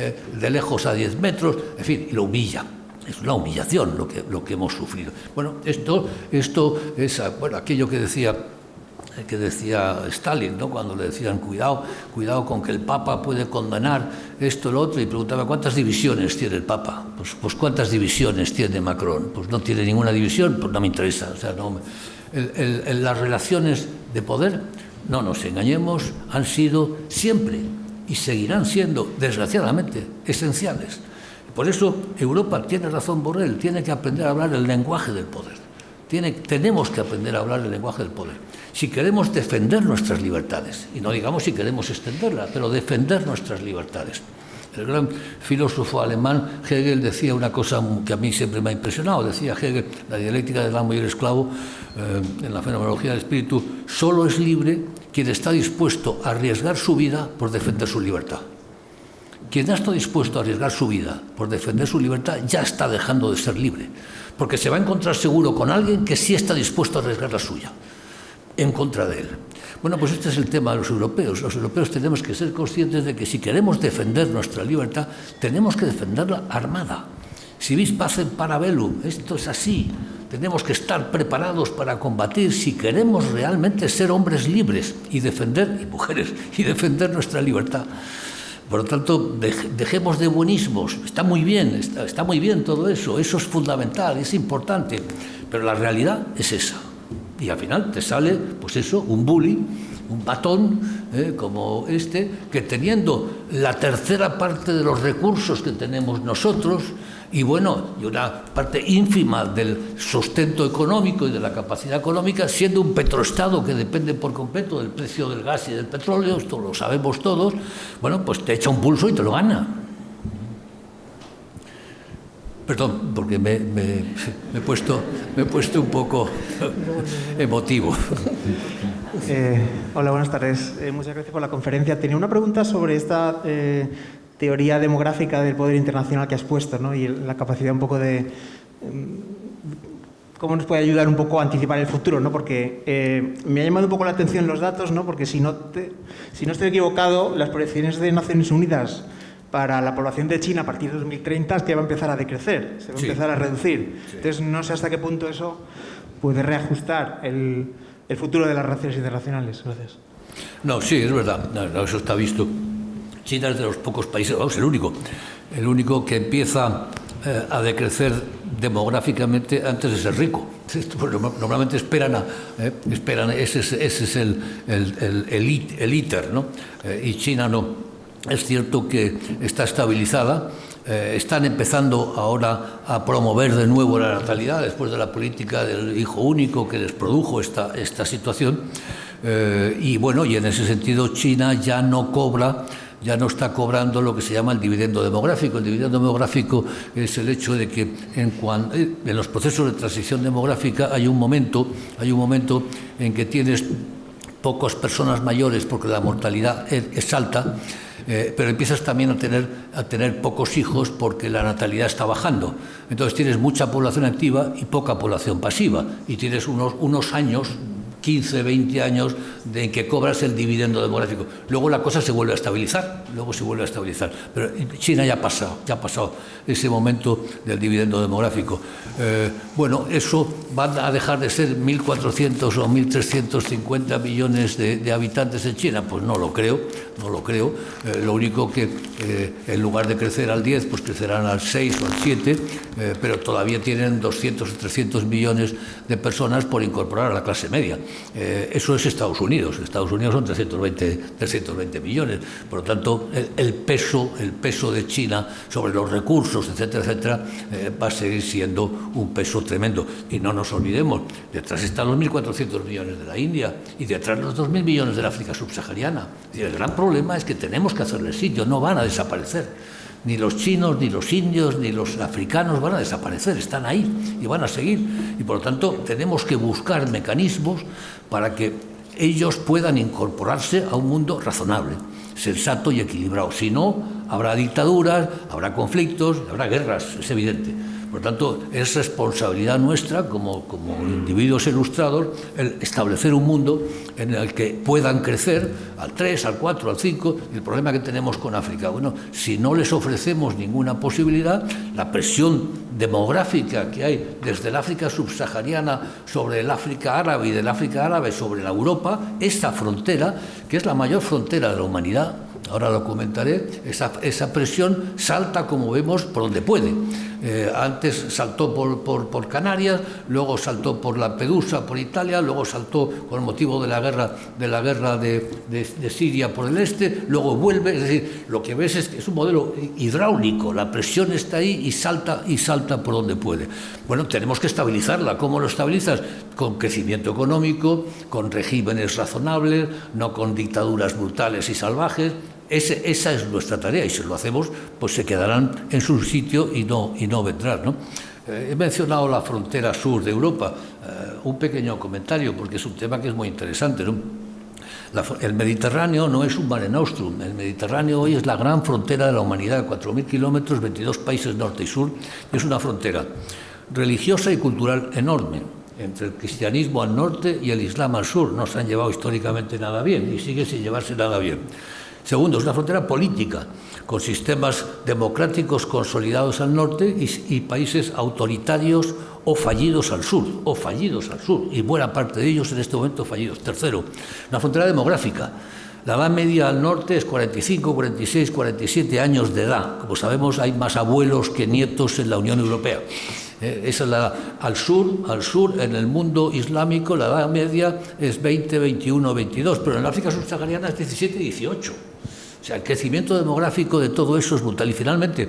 de lejos a 10 metros, en fin, y lo humilla. Es una humillación lo que hemos sufrido. Bueno, esto es aquello que decía Stalin, ¿no? Cuando le decían cuidado con que el Papa puede condenar esto, lo otro, y preguntaba ¿cuántas divisiones tiene el Papa? Pues ¿cuántas divisiones tiene Macron? Pues no tiene ninguna división, pues no me interesa. O sea, las relaciones de poder, no nos engañemos, han sido siempre y seguirán siendo, desgraciadamente, esenciales. Por eso Europa, tiene razón Borrell, tiene que aprender a hablar el lenguaje del poder. Tenemos que aprender a hablar el lenguaje del poder. Si queremos defender nuestras libertades, y no digamos si queremos extenderlas, pero defender nuestras libertades. El gran filósofo alemán Hegel decía una cosa que a mí siempre me ha impresionado. Decía Hegel, la dialéctica del amo y el esclavo, en la fenomenología del espíritu, solo es libre quien está dispuesto a arriesgar su vida por defender su libertad. Quien no está dispuesto a arriesgar su vida por defender su libertad ya está dejando de ser libre, porque se va a encontrar seguro con alguien que sí está dispuesto a arriesgar la suya en contra de él. Bueno, pues este es el tema de los europeos. Los europeos tenemos que ser conscientes de que si queremos defender nuestra libertad, tenemos que defenderla armada. Si vis pacem para bellum, esto es así. Tenemos que estar preparados para combatir si queremos realmente ser hombres libres y mujeres, y defender nuestra libertad. Por lo tanto, dejemos de buenismos. Está muy bien todo eso. Eso es fundamental, es importante. Pero la realidad es esa. Y al final te sale, pues eso, un bully, un batón, como este, que teniendo la tercera parte de los recursos que tenemos nosotros, y bueno, y una parte ínfima del sustento económico y de la capacidad económica, siendo un petroestado que depende por completo del precio del gas y del petróleo, esto lo sabemos todos, bueno, pues te echa un pulso y te lo gana. Perdón, porque me he puesto un poco emotivo. Hola, buenas tardes. Muchas gracias por la conferencia. Tenía una pregunta sobre esta teoría demográfica del poder internacional que has puesto, ¿no? Y la capacidad un poco de cómo nos puede ayudar un poco a anticipar el futuro, ¿no? Porque me ha llamado un poco la atención los datos, ¿no? Porque si no estoy equivocado, las proyecciones de Naciones Unidas para la población de China a partir de 2030 es que va a empezar a decrecer, se va a empezar a reducir. Sí. Entonces, no sé hasta qué punto eso puede reajustar el futuro de las relaciones internacionales. Gracias. No, sí, es verdad. No, eso está visto. China es de los pocos países, vamos, el único que empieza a decrecer demográficamente antes de ser rico. Normalmente esperan, ese es el ITER, ¿no? Y China no. Es cierto que está estabilizada, están empezando ahora a promover de nuevo la natalidad después de la política del hijo único que les produjo esta situación. Y bueno, y en ese sentido China ya no está cobrando lo que se llama el dividendo demográfico. El dividendo demográfico es el hecho de que en los procesos de transición demográfica hay un momento en que tienes pocas personas mayores porque la mortalidad es alta, pero empiezas también a tener pocos hijos porque la natalidad está bajando. Entonces tienes mucha población activa y poca población pasiva, y tienes unos años, 15, 20 años, de que cobras el dividendo demográfico. Luego la cosa se vuelve a estabilizar, Pero en China ya ha pasado ese momento del dividendo demográfico. Bueno, eso va a dejar de ser 1.400 o 1.350 millones de habitantes en China. Pues no lo creo. Lo único que en lugar de crecer al 10, pues crecerán al 6 o al 7, pero todavía tienen 200 o 300 millones de personas por incorporar a la clase media. Eso es Estados Unidos. Estados Unidos son 320 millones. Por lo tanto, el peso de China sobre los recursos, etcétera, va a seguir siendo un peso tremendo. Y no nos olvidemos, detrás están los 1.400 millones de la India y detrás los 2.000 millones de la África subsahariana. Y el gran problema es que tenemos que hacerles sitio, no van a desaparecer. Ni los chinos, ni los indios, ni los africanos van a desaparecer, están ahí y van a seguir. Y por lo tanto tenemos que buscar mecanismos para que ellos puedan incorporarse a un mundo razonable, sensato y equilibrado. Si no, habrá dictaduras, habrá conflictos, habrá guerras, es evidente. Por lo tanto, es responsabilidad nuestra como individuos ilustrados el establecer un mundo en el que puedan crecer al 3, al 4, al 5. El problema que tenemos con África, bueno, si no les ofrecemos ninguna posibilidad, la presión demográfica que hay desde el África subsahariana sobre el África árabe y del África árabe sobre la Europa, esa frontera, que es la mayor frontera de la humanidad, ahora lo comentaré, esa presión salta, como vemos, por donde puede. Antes saltó por Canarias, luego saltó por Lampedusa, por Italia, luego saltó con motivo de la guerra de Siria por el este, luego vuelve. Es decir, lo que ves es que es un modelo hidráulico, la presión está ahí y salta por donde puede. Bueno, tenemos que estabilizarla. ¿Cómo lo estabilizas? Con crecimiento económico, con regímenes razonables, no con dictaduras brutales y salvajes. Esa es nuestra tarea, y si lo hacemos, pues se quedarán en su sitio y no vendrán, ¿no? He mencionado la frontera sur de Europa. Un pequeño comentario, porque es un tema que es muy interesante, ¿no? El Mediterráneo no es un mare nostrum. El Mediterráneo hoy es la gran frontera de la humanidad, 4.000 kilómetros, 22 países norte y sur. Es una frontera religiosa y cultural enorme, entre el cristianismo al norte y el islam al sur. No se han llevado históricamente nada bien y sigue sin llevarse nada bien. Segundo, es una frontera política, con sistemas democráticos consolidados al norte y países autoritarios o fallidos al sur, y buena parte de ellos en este momento fallidos. Tercero, una frontera demográfica. La edad media al norte es 45, 46, 47 años de edad. Como sabemos, hay más abuelos que nietos en la Unión Europea. Esa es la edad. Al sur, en el mundo islámico, la edad media es 20, 21, 22, pero en la África subsahariana es 17, 18. O sea, el crecimiento demográfico de todo eso es brutal. Y finalmente,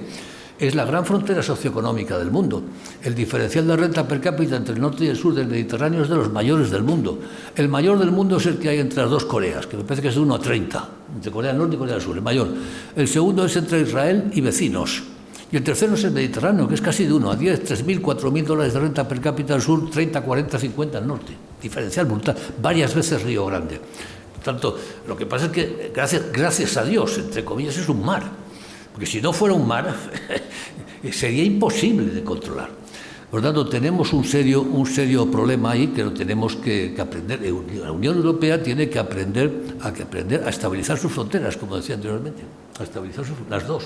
es la gran frontera socioeconómica del mundo. El diferencial de renta per cápita entre el norte y el sur del Mediterráneo es de los mayores del mundo. El mayor del mundo es el que hay entre las dos Coreas, que me parece que es de 1 a 30, entre Corea del Norte y Corea del Sur, el mayor. El segundo es entre Israel y vecinos. Y el tercero es el Mediterráneo, que es casi de 1 a 10, 3.000, 4.000 dólares de renta per cápita al sur, 30, 40, 50 al norte. Diferencial brutal, varias veces Río Grande. Por tanto, lo que pasa es que, gracias a Dios, entre comillas, es un mar. Porque si no fuera un mar, sería imposible de controlar. Por lo tanto, tenemos un serio problema ahí que lo tenemos que aprender. La Unión Europea tiene que aprender a estabilizar sus fronteras, como decía anteriormente, a estabilizar las dos.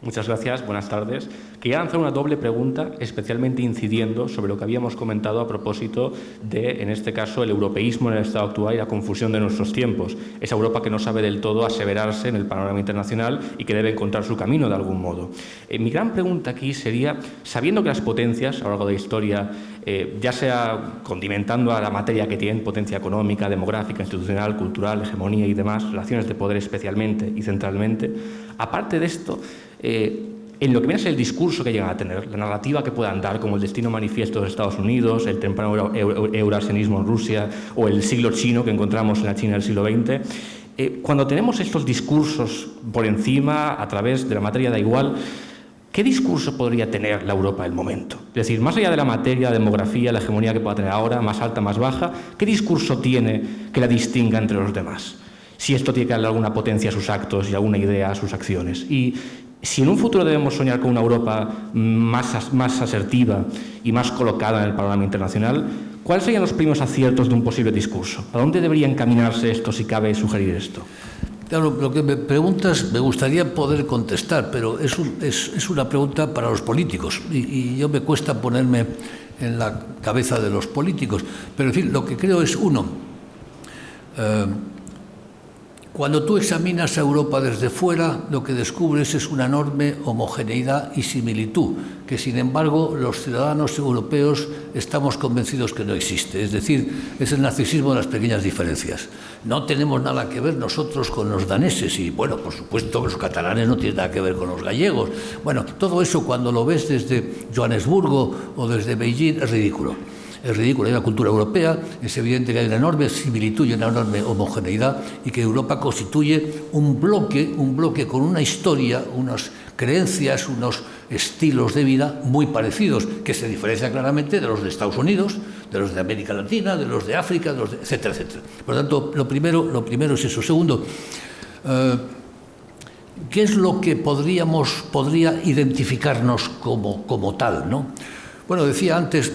Muchas gracias, buenas tardes. Quería lanzar una doble pregunta, especialmente incidiendo sobre lo que habíamos comentado a propósito de, en este caso, el europeísmo en el estado actual y la confusión de nuestros tiempos. Esa Europa que no sabe del todo aseverarse en el panorama internacional y que debe encontrar su camino de algún modo. Mi gran pregunta aquí sería, sabiendo que las potencias a lo largo de la historia, ya sea condimentando a la materia que tienen, potencia económica, demográfica, institucional, cultural, hegemonía y demás, relaciones de poder especialmente y centralmente, aparte de esto, en lo que viene a ser el discurso que llegan a tener, la narrativa que puedan dar, como el destino manifiesto de los Estados Unidos, el temprano eurasianismo en Rusia o el siglo chino que encontramos en la China del siglo XX, cuando tenemos estos discursos por encima, a través de la materia da igual, ¿qué discurso podría tener la Europa del momento? Es decir, más allá de la materia, la demografía, la hegemonía que pueda tener ahora, más alta, más baja, ¿qué discurso tiene que la distinga entre los demás? Si esto tiene que darle alguna potencia a sus actos y alguna idea a sus acciones. Y si en un futuro debemos soñar con una Europa más asertiva y más colocada en el panorama internacional, ¿cuáles serían los primeros aciertos de un posible discurso? ¿A dónde debería encaminarse esto, si cabe sugerir esto? Claro, lo que me preguntas me gustaría poder contestar, pero es una pregunta para los políticos y yo me cuesta ponerme en la cabeza de los políticos. Pero, en fin, lo que creo es, uno, cuando tú examinas a Europa desde fuera, lo que descubres es una enorme homogeneidad y similitud, que sin embargo los ciudadanos europeos estamos convencidos que no existe. Es decir, es el narcisismo de las pequeñas diferencias. No tenemos nada que ver nosotros con los daneses y, bueno, por supuesto, los catalanes no tienen nada que ver con los gallegos. Bueno, todo eso cuando lo ves desde Johannesburgo o desde Beijing es ridículo. Es ridículo, hay una cultura europea, es evidente que hay una enorme similitud y una enorme homogeneidad y que Europa constituye un bloque con una historia, unas creencias, unos estilos de vida muy parecidos, que se diferencian claramente de los de Estados Unidos, de los de América Latina, de los de África, etcétera, etcétera. Por lo tanto, lo primero es eso. Segundo, ¿qué es lo que podría identificarnos como tal, ¿no? Bueno, decía antes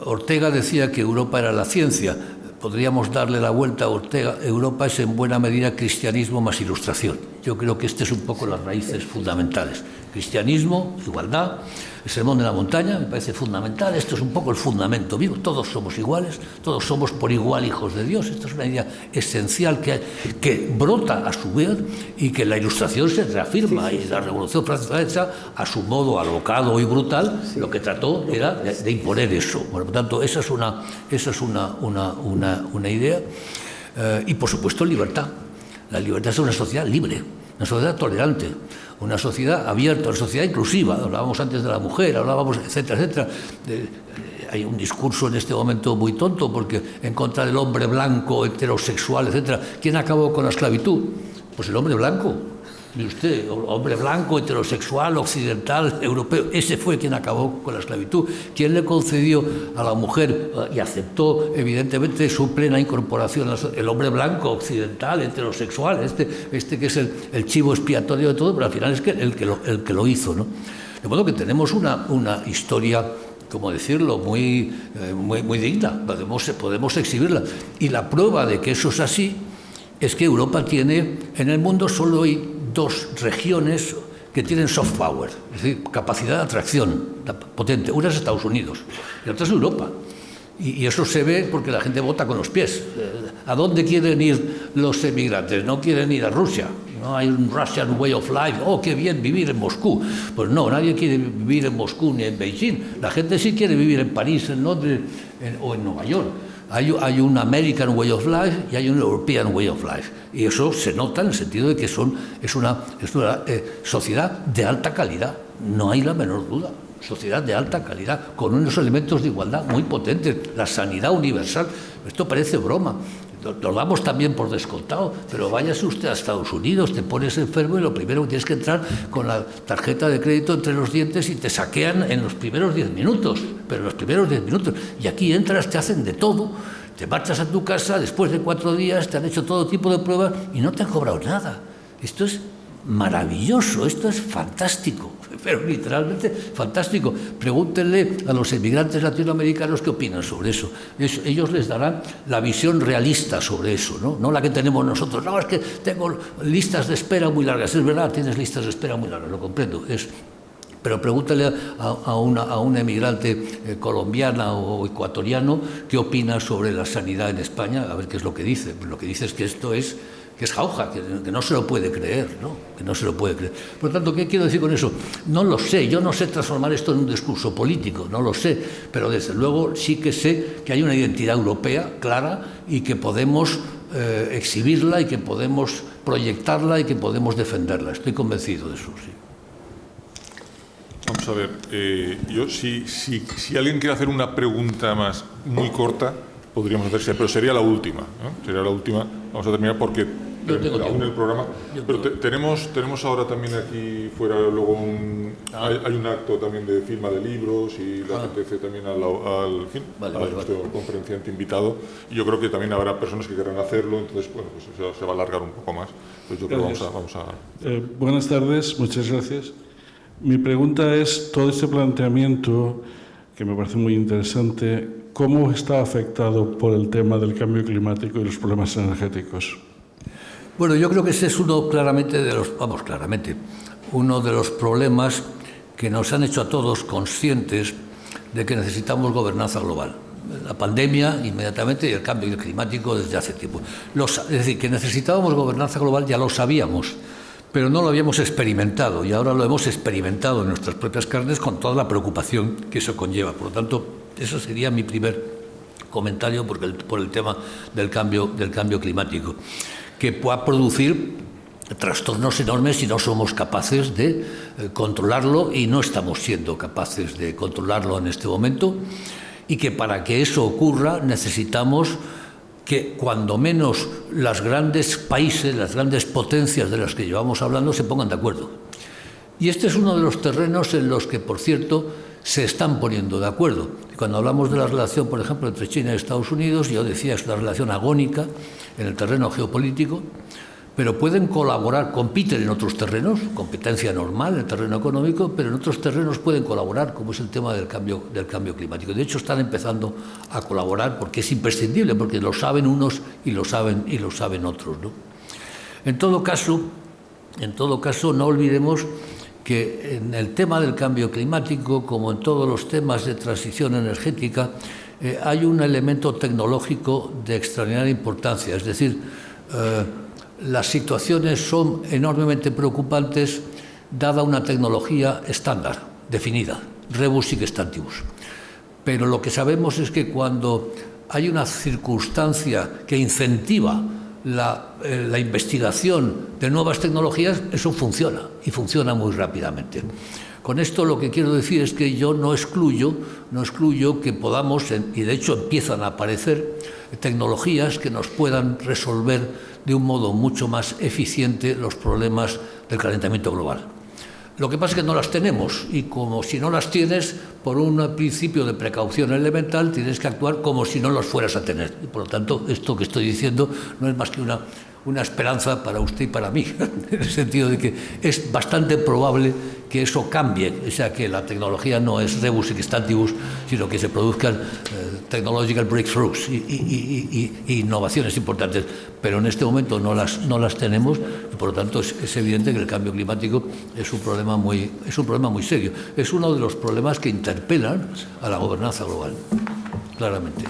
Ortega decía que Europa era la ciencia. Podríamos darle la vuelta a Ortega. Europa es en buena medida cristianismo más ilustración. Yo creo que este es un poco las raíces fundamentales. Cristianismo, igualdad, el sermón de la montaña me parece fundamental. Esto es un poco el fundamento vivo. Todos somos iguales, todos somos por igual hijos de Dios. Esto es una idea esencial que brota a su vez y que la ilustración se reafirma. Y la Revolución Francesa, a su modo alocado y brutal, lo que trató era de imponer eso. Bueno, por tanto, esa es una idea. Y, por supuesto, libertad. La libertad es una sociedad libre, una sociedad tolerante, una sociedad abierta, una sociedad inclusiva. Hablábamos antes de la mujer, etcétera, etcétera. Hay un discurso en este momento muy tonto porque en contra del hombre blanco, heterosexual, etcétera. ¿Quién acabó con la esclavitud? Pues el hombre blanco. Y usted, hombre blanco, heterosexual, occidental, europeo, ese fue quien acabó con la esclavitud. ¿Quién le concedió a la mujer y aceptó, evidentemente, su plena incorporación? El hombre blanco, occidental, heterosexual, este que es el chivo expiatorio de todo, pero al final es el que lo hizo, ¿no? De modo que tenemos una historia, ¿cómo decirlo?, muy digna, podemos exhibirla. Y la prueba de que eso es así es que Europa tiene, en el mundo solo hay dos regiones que tienen soft power, es decir, capacidad de atracción potente. Una es Estados Unidos y la otra es Europa. Y eso se ve porque la gente vota con los pies. ¿A dónde quieren ir los emigrantes? No quieren ir a Rusia. No hay un Russian way of life. Oh, qué bien vivir en Moscú. Pues no, nadie quiere vivir en Moscú ni en Beijing. La gente sí quiere vivir en París, en Londres o en Nueva York. Hay un American way of life y hay un European way of life. Y eso se nota en el sentido de que es una sociedad de alta calidad. No hay la menor duda. Sociedad de alta calidad, con unos elementos de igualdad muy potentes. La sanidad universal. Esto parece broma. Lo damos también por descontado, pero váyase usted a Estados Unidos, te pones enfermo y lo primero que tienes que entrar con la tarjeta de crédito entre los dientes y te saquean en los primeros 10 minutos, pero en los primeros 10 minutos. Y aquí entras, te hacen de todo, te marchas a tu casa, después de 4 días te han hecho todo tipo de pruebas y no te han cobrado nada. Esto es maravilloso, esto es fantástico, pero literalmente fantástico. Pregúntenle a los emigrantes latinoamericanos qué opinan sobre eso. Ellos les darán la visión realista sobre eso, ¿no? La que tenemos nosotros. No, es que tengo listas de espera muy largas. Es verdad, tienes listas de espera muy largas, lo comprendo. Pero pregúntale a una emigrante colombiana o ecuatoriano qué opina sobre la sanidad en España, a ver qué es lo que dice. Lo que dice es que esto es jauja, que no se lo puede creer, ¿no? Que no se lo puede creer. Por lo tanto, ¿qué quiero decir con eso? No lo sé, yo no sé transformar esto en un discurso político, no lo sé, pero desde luego sí que sé que hay una identidad europea clara y que podemos exhibirla y que podemos proyectarla y que podemos defenderla. Estoy convencido de eso, sí. Vamos a ver, si alguien quiere hacer una pregunta más muy corta, podríamos hacerse, pero sería la última, ¿no? Sería la última. Vamos a terminar porque aún el programa. Pero tenemos ahora también aquí fuera luego hay un acto también de firma de libros y le apetece también al nuestro conferenciante invitado. Y yo creo que también habrá personas que querrán hacerlo, entonces bueno, pues se va a alargar un poco más. Pues yo creo que vamos a... Buenas tardes, muchas gracias. Mi pregunta es, todo este planteamiento, que me parece muy interesante, ¿cómo está afectado por el tema del cambio climático y los problemas energéticos? Bueno, yo creo que ese es uno uno de los problemas que nos han hecho a todos conscientes de que necesitamos gobernanza global. La pandemia inmediatamente y el cambio climático desde hace tiempo. Es decir, que necesitábamos gobernanza global ya lo sabíamos, pero no lo habíamos experimentado y ahora lo hemos experimentado en nuestras propias carnes con toda la preocupación que eso conlleva. Por lo tanto, eso sería mi primer comentario por el tema del cambio climático, que pueda producir trastornos enormes si no somos capaces de controlarlo, y no estamos siendo capaces de controlarlo en este momento, y que para que eso ocurra necesitamos que cuando menos los grandes países, las grandes potencias de las que llevamos hablando se pongan de acuerdo. Y este es uno de los terrenos en los que, por cierto, se están poniendo de acuerdo. Cuando hablamos de la relación, por ejemplo, entre China y Estados Unidos, yo decía que es una relación agónica en el terreno geopolítico, pero pueden colaborar, compiten en otros terrenos, competencia normal en el terreno económico, pero en otros terrenos pueden colaborar, como es el tema del cambio climático. De hecho, están empezando a colaborar porque es imprescindible, porque lo saben unos y lo saben otros, ¿no? En todo caso, no olvidemos que en el tema del cambio climático, como en todos los temas de transición energética, hay un elemento tecnológico de extraordinaria importancia. Es decir, las situaciones son enormemente preocupantes dada una tecnología estándar, definida, rebus sic stantibus. Pero lo que sabemos es que cuando hay una circunstancia que incentiva la investigación de nuevas tecnologías, eso funciona, y funciona muy rápidamente. Con esto lo que quiero decir es que yo no excluyo que podamos, y de hecho empiezan a aparecer tecnologías que nos puedan resolver de un modo mucho más eficiente los problemas del calentamiento global. Lo que pasa es que no las tenemos, y como si no las tienes, por un principio de precaución elemental, tienes que actuar como si no las fueras a tener. Y por lo tanto, esto que estoy diciendo no es más que una esperanza para usted y para mí, en el sentido de que es bastante probable que eso cambie, o sea, que la tecnología no es rebus sic stantibus, sino que se produzcan technological breakthroughs y innovaciones importantes, pero en este momento no las tenemos, y por lo tanto es evidente que el cambio climático es un problema muy serio. Es uno de los problemas que interpelan a la gobernanza global, claramente.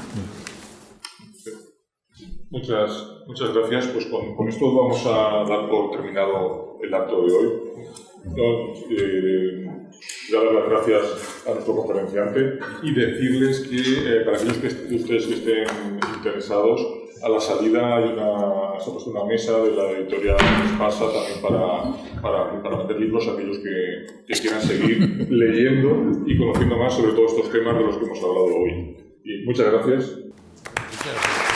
Muchas gracias. Pues con esto vamos a dar por terminado el acto de hoy. Dar las gracias a nuestro conferenciante y decirles que para aquellos de ustedes que estén interesados, a la salida se ha puesto una mesa de la editorial Espasa también para vender libros a aquellos que quieran seguir leyendo y conociendo más sobre todos estos temas de los que hemos hablado hoy. Y muchas gracias. Muchas gracias.